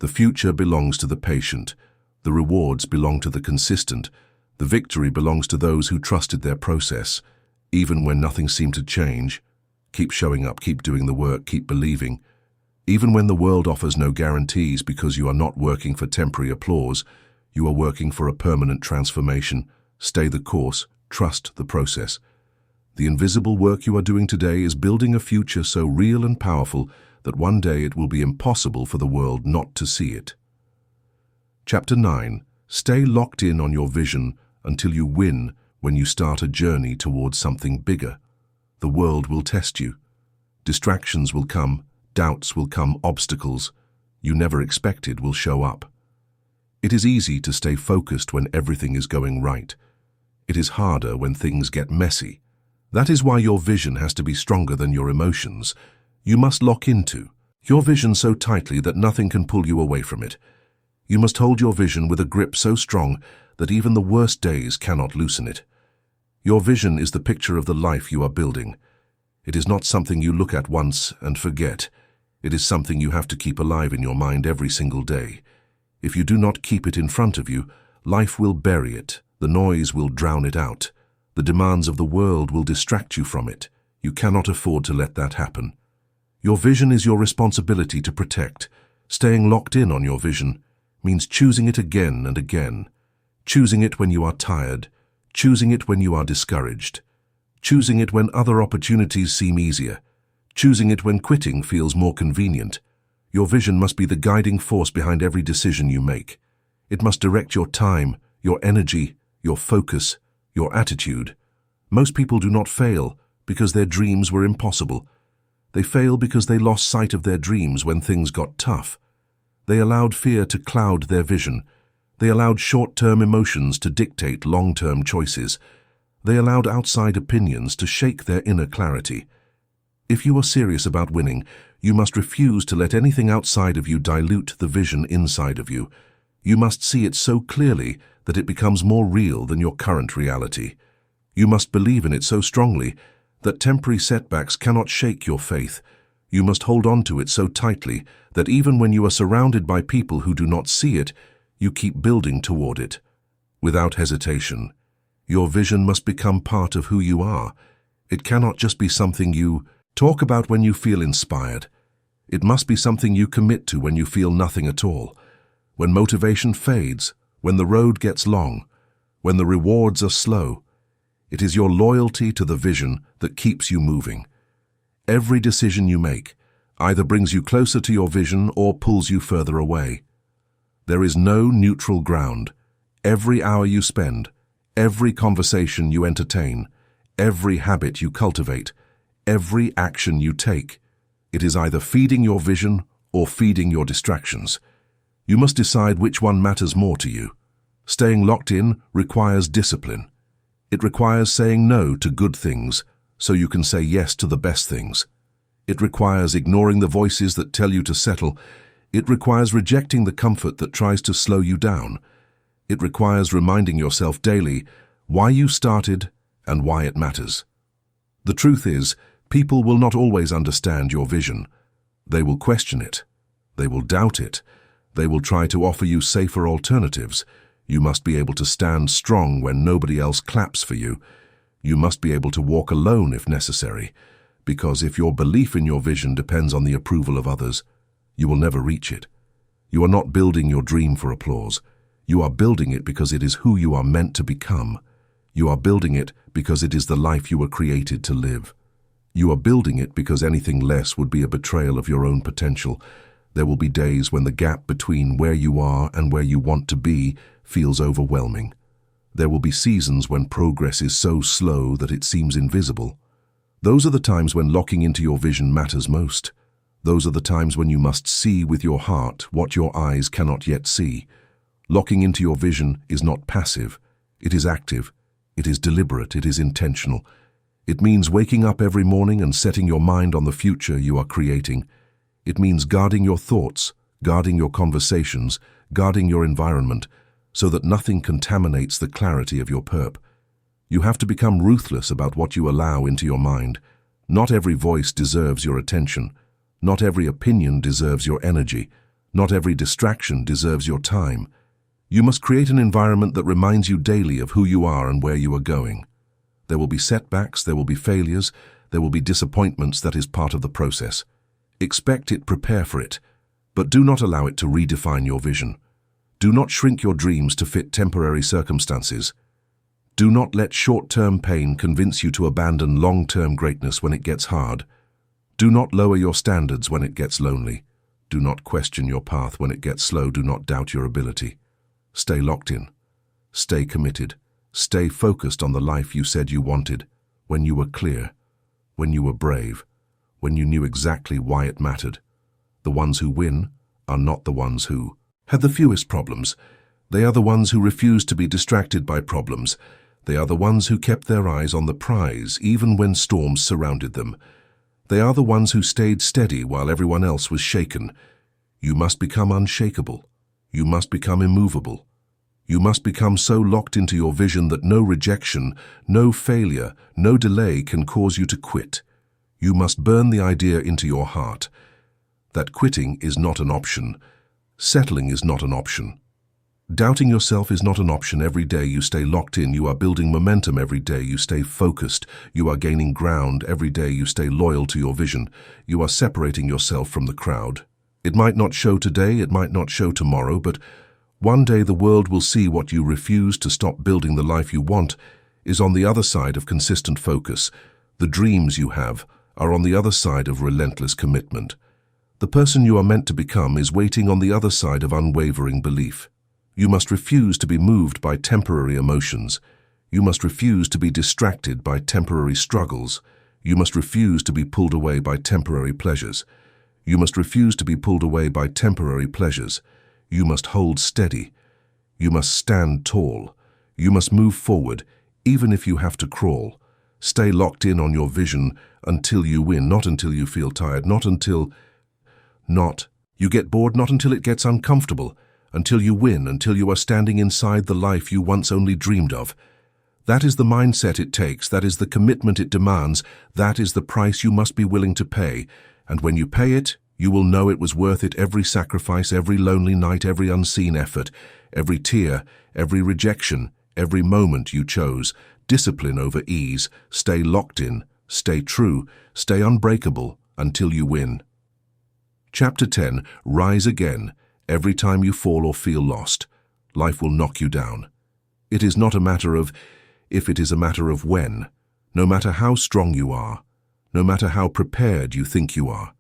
The future belongs to the patient. The rewards belong to the consistent. The victory belongs to those who trusted their process. Even when nothing seemed to change, keep showing up, keep doing the work, keep believing. Even when the world offers no guarantees, because you are not working for temporary applause, you are working for a permanent transformation. Stay the course, trust the process. The invisible work you are doing today is building a future so real and powerful that one day it will be impossible for the world not to see it. Chapter 9. Stay locked in on your vision until you win when you start a journey towards something bigger. The world will test you. Distractions will come, doubts will come, obstacles you never expected will show up. It is easy to stay focused when everything is going right. It is harder when things get messy. That is why your vision has to be stronger than your emotions. You must lock into your vision so tightly that nothing can pull you away from it. You must hold your vision with a grip so strong that even the worst days cannot loosen it. Your vision is the picture of the life you are building. It is not something you look at once and forget. It is something you have to keep alive in your mind every single day. If you do not keep it in front of you, life will bury it. The noise will drown it out. The demands of the world will distract you from it. You cannot afford to let that happen. Your vision is your responsibility to protect. Staying locked in on your vision means choosing it again and again. Choosing it when you are tired. Choosing it when you are discouraged. Choosing it when other opportunities seem easier. Choosing it when quitting feels more convenient. Your vision must be the guiding force behind every decision you make. It must direct your time, your energy, your focus, your attitude. Most people do not fail because their dreams were impossible. They fail because they lost sight of their dreams when things got tough. They allowed fear to cloud their vision. They allowed short-term emotions to dictate long-term choices. They allowed outside opinions to shake their inner clarity. If you are serious about winning, you must refuse to let anything outside of you dilute the vision inside of you. You must see it so clearly that it becomes more real than your current reality. You must believe in it so strongly that temporary setbacks cannot shake your faith. You must hold on to it so tightly that even when you are surrounded by people who do not see it, you keep building toward it. Without hesitation, your vision must become part of who you are. It cannot just be something you talk about when you feel inspired. It must be something you commit to when you feel nothing at all. When motivation fades, when the road gets long, when the rewards are slow, it is your loyalty to the vision that keeps you moving. Every decision you make either brings you closer to your vision or pulls you further away. There is no neutral ground. Every hour you spend, every conversation you entertain, every habit you cultivate, every action you take, it is either feeding your vision or feeding your distractions. You must decide which one matters more to you. Staying locked in requires discipline. It requires saying no to good things so you can say yes to the best things. It requires ignoring the voices that tell you to settle. It requires rejecting the comfort that tries to slow you down. It requires reminding yourself daily why you started and why it matters. The truth is, people will not always understand your vision. They will question it. They will doubt it. They will try to offer you safer alternatives. You must be able to stand strong when nobody else claps for you. You must be able to walk alone if necessary, because if your belief in your vision depends on the approval of others, you will never reach it. You are not building your dream for applause. You are building it because it is who you are meant to become. You are building it because it is the life you were created to live. You are building it because anything less would be a betrayal of your own potential. There will be days when the gap between where you are and where you want to be feels overwhelming. There will be seasons when progress is so slow that it seems invisible. Those are the times when locking into your vision matters most. Those are the times when you must see with your heart what your eyes cannot yet see. Locking into your vision is not passive. It is active. It is deliberate. It is intentional. It means waking up every morning and setting your mind on the future you are creating. It means guarding your thoughts, guarding your conversations, guarding your environment, so that nothing contaminates the clarity of your purpose. You have to become ruthless about what you allow into your mind. Not every voice deserves your attention. Not every opinion deserves your energy. Not every distraction deserves your time. You must create an environment that reminds you daily of who you are and where you are going. There will be setbacks, there will be failures, there will be disappointments. That is part of the process. Expect it, prepare for it, but do not allow it to redefine your vision. Do not shrink your dreams to fit temporary circumstances. Do not let short-term pain convince you to abandon long-term greatness when it gets hard. Do not lower your standards when it gets lonely. Do not question your path when it gets slow. Do not doubt your ability. Stay locked in. Stay committed. Stay focused on the life you said you wanted, when you were clear, when you were brave, when you knew exactly why it mattered. The ones who win are not the ones who had the fewest problems. They are the ones who refused to be distracted by problems. They are the ones who kept their eyes on the prize even when storms surrounded them. They are the ones who stayed steady while everyone else was shaken. You must become unshakable. You must become immovable. You must become so locked into your vision that no rejection, no failure, no delay can cause you to quit. You must burn the idea into your heart that quitting is not an option. Settling is not an option. Doubting yourself is not an option. Every day you stay locked in. You are building momentum. Every day you stay focused. You are gaining ground. Every day you stay loyal to your vision. You are separating yourself from the crowd. It might not show today, it might not show tomorrow, but one day the world will see what you refuse to stop building the life you want is on the other side of consistent focus. The dreams you have are on the other side of relentless commitment. The person you are meant to become is waiting on the other side of unwavering belief. You must refuse to be moved by temporary emotions. You must refuse to be distracted by temporary struggles. You must refuse to be pulled away by temporary pleasures. You must refuse to be pulled away by temporary pleasures. You must hold steady. You must stand tall. You must move forward, even if you have to crawl. Stay locked in on your vision until you win, not until you feel tired, not you get bored, not until it gets uncomfortable, until you win, until you are standing inside the life you once only dreamed of. That is the mindset it takes, that is the commitment it demands, that is the price you must be willing to pay. And when you pay it, you will know it was worth it. Every sacrifice, every lonely night, every unseen effort, every tear, every rejection, every moment you chose. Discipline over ease. Stay locked in, stay true, stay unbreakable until you win. Chapter 10. Rise again. Every time you fall or feel lost, life will knock you down. It is not a matter of if, it is a matter of when. No matter how strong you are, no matter how prepared you think you are.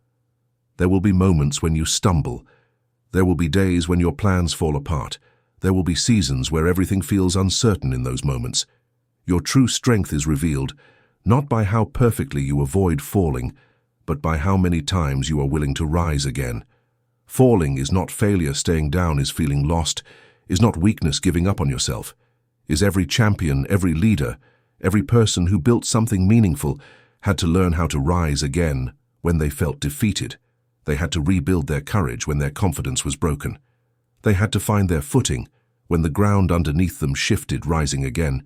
There will be moments when you stumble. There will be days when your plans fall apart. There will be seasons where everything feels uncertain in those moments. Your true strength is revealed, not by how perfectly you avoid falling, but by how many times you are willing to rise again. Falling is not failure, staying down is feeling lost, is not weakness, giving up on yourself. Is every champion, every leader, every person who built something meaningful had to learn how to rise again when they felt defeated. They had to rebuild their courage when their confidence was broken. They had to find their footing when the ground underneath them shifted. Rising again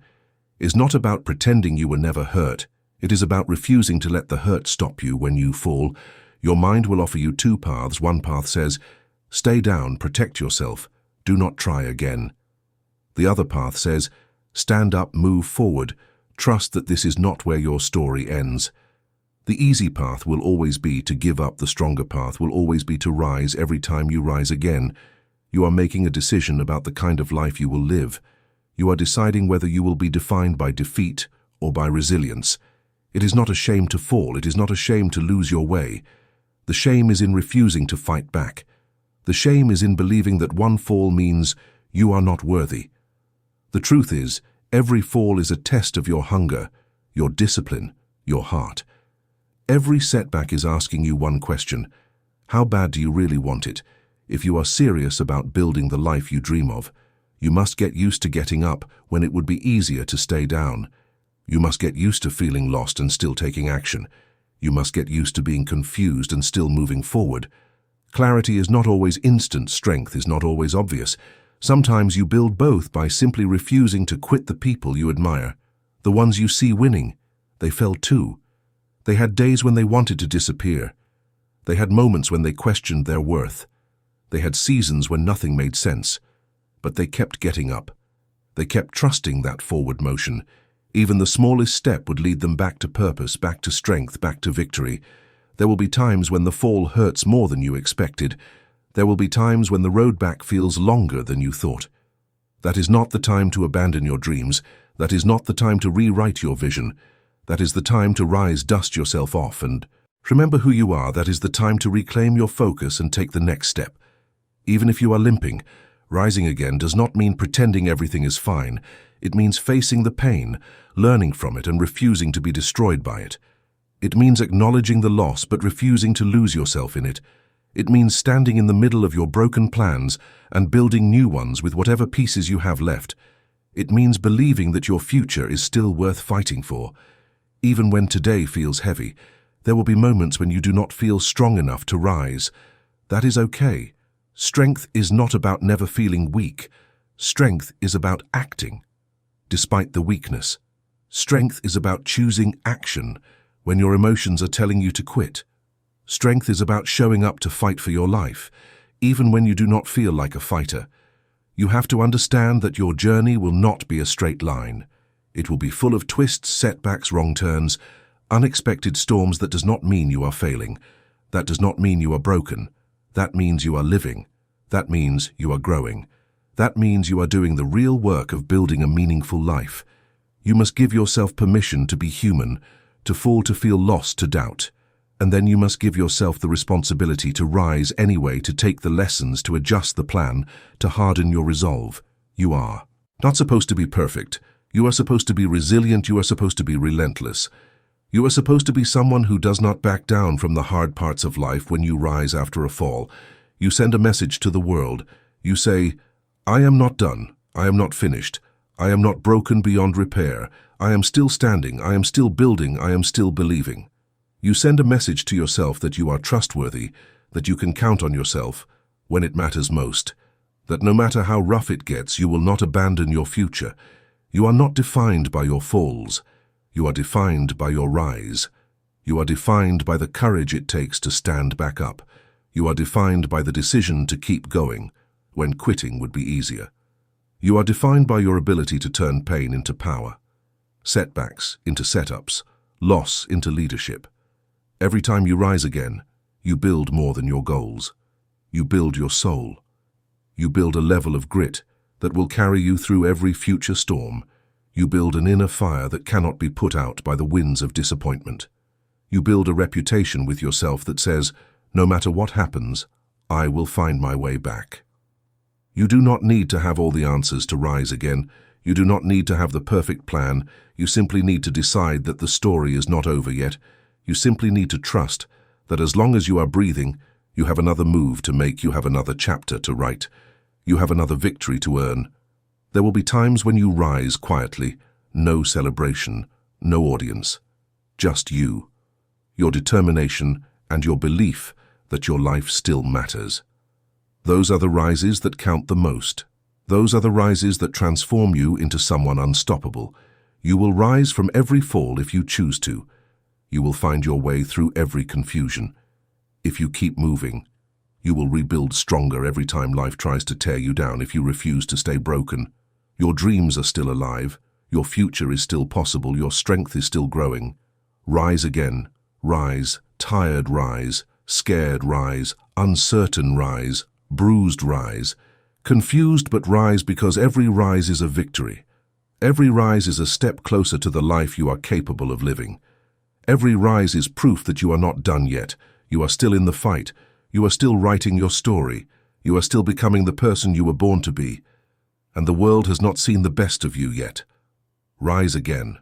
is not about pretending you were never hurt. It is about refusing to let the hurt stop you when you fall. Your mind will offer you two paths. One path says, stay down, protect yourself, do not try again. The other path says, stand up, move forward, trust that this is not where your story ends. The easy path will always be to give up. The stronger path will always be to rise every time you rise again. You are making a decision about the kind of life you will live. You are deciding whether you will be defined by defeat or by resilience. It is not a shame to fall. It is not a shame to lose your way. The shame is in refusing to fight back. The shame is in believing that one fall means you are not worthy. The truth is, every fall is a test of your hunger, your discipline, your heart. Every setback is asking you one question: how bad do you really want it? If you are serious about building the life you dream of, you must get used to getting up when it would be easier to stay down. You must get used to feeling lost and still taking action. You must get used to being confused and still moving forward. Clarity is not always instant. Strength is not always obvious. Sometimes you build both by simply refusing to quit the people you admire. The ones you see winning, they fell too. They had days when they wanted to disappear. They had moments when they questioned their worth. They had seasons when nothing made sense. But they kept getting up. They kept trusting that forward motion. Even the smallest step would lead them back to purpose, back to strength, back to victory. There will be times when the fall hurts more than you expected. There will be times when the road back feels longer than you thought. That is not the time to abandon your dreams. That is not the time to rewrite your vision. That is the time to rise, dust yourself off, and remember who you are. That is the time to reclaim your focus and take the next step. Even if you are limping, rising again does not mean pretending everything is fine. It means facing the pain, learning from it, and refusing to be destroyed by it. It means acknowledging the loss but refusing to lose yourself in it. It means standing in the middle of your broken plans and building new ones with whatever pieces you have left. It means believing that your future is still worth fighting for. Even when today feels heavy, there will be moments when you do not feel strong enough to rise. That is okay. Strength is not about never feeling weak. Strength is about acting, despite the weakness. Strength is about choosing action when your emotions are telling you to quit. Strength is about showing up to fight for your life, even when you do not feel like a fighter. You have to understand that your journey will not be a straight line. It will be full of twists, setbacks, wrong turns, unexpected storms. That does not mean you are failing. That does not mean you are broken. That means you are living. That means you are growing. That means you are doing the real work of building a meaningful life. You must give yourself permission to be human, to fall, to feel lost, to doubt. And then you must give yourself the responsibility to rise anyway, to take the lessons, to adjust the plan, to harden your resolve. You are not supposed to be perfect. You are supposed to be resilient. You are supposed to be relentless. You are supposed to be someone who does not back down from the hard parts of life. When you rise after a fall, you send a message to the world. You say, I am not done. I am not finished. I am not broken beyond repair. I am still standing. I am still building. I am still believing. You send a message to yourself that you are trustworthy, that you can count on yourself when it matters most, that no matter how rough it gets, you will not abandon your future. You are not defined by your falls. You are defined by your rise. You are defined by the courage it takes to stand back up. You are defined by the decision to keep going when quitting would be easier. You are defined by your ability to turn pain into power, setbacks into setups, loss into leadership. Every time you rise again, you build more than your goals. You build your soul. You build a level of grit that will carry you through every future storm. You build an inner fire that cannot be put out by the winds of disappointment. You build a reputation with yourself that says, no matter what happens, I will find my way back. You do not need to have all the answers to rise again. You do not need to have the perfect plan. You simply need to decide that the story is not over yet. You simply need to trust that as long as you are breathing, you have another move to make, you have another chapter to write, you have another victory to earn. There will be times when you rise quietly, no celebration, no audience, just you, your determination, and your belief that your life still matters. Those are the rises that count the most. Those are the rises that transform you into someone unstoppable. You will rise from every fall if you choose to. You will find your way through every confusion. If you keep moving, you will rebuild stronger every time life tries to tear you down. If you refuse to stay broken, your dreams are still alive, your future is still possible, your strength is still growing. Rise again, rise, tired rise, scared rise, uncertain rise, bruised rise, confused but rise, because every rise is a victory. Every rise is a step closer to the life you are capable of living. Every rise is proof that you are not done yet. You are still in the fight. You are still writing your story. You are still becoming the person you were born to be. And the world has not seen the best of you yet. Rise again.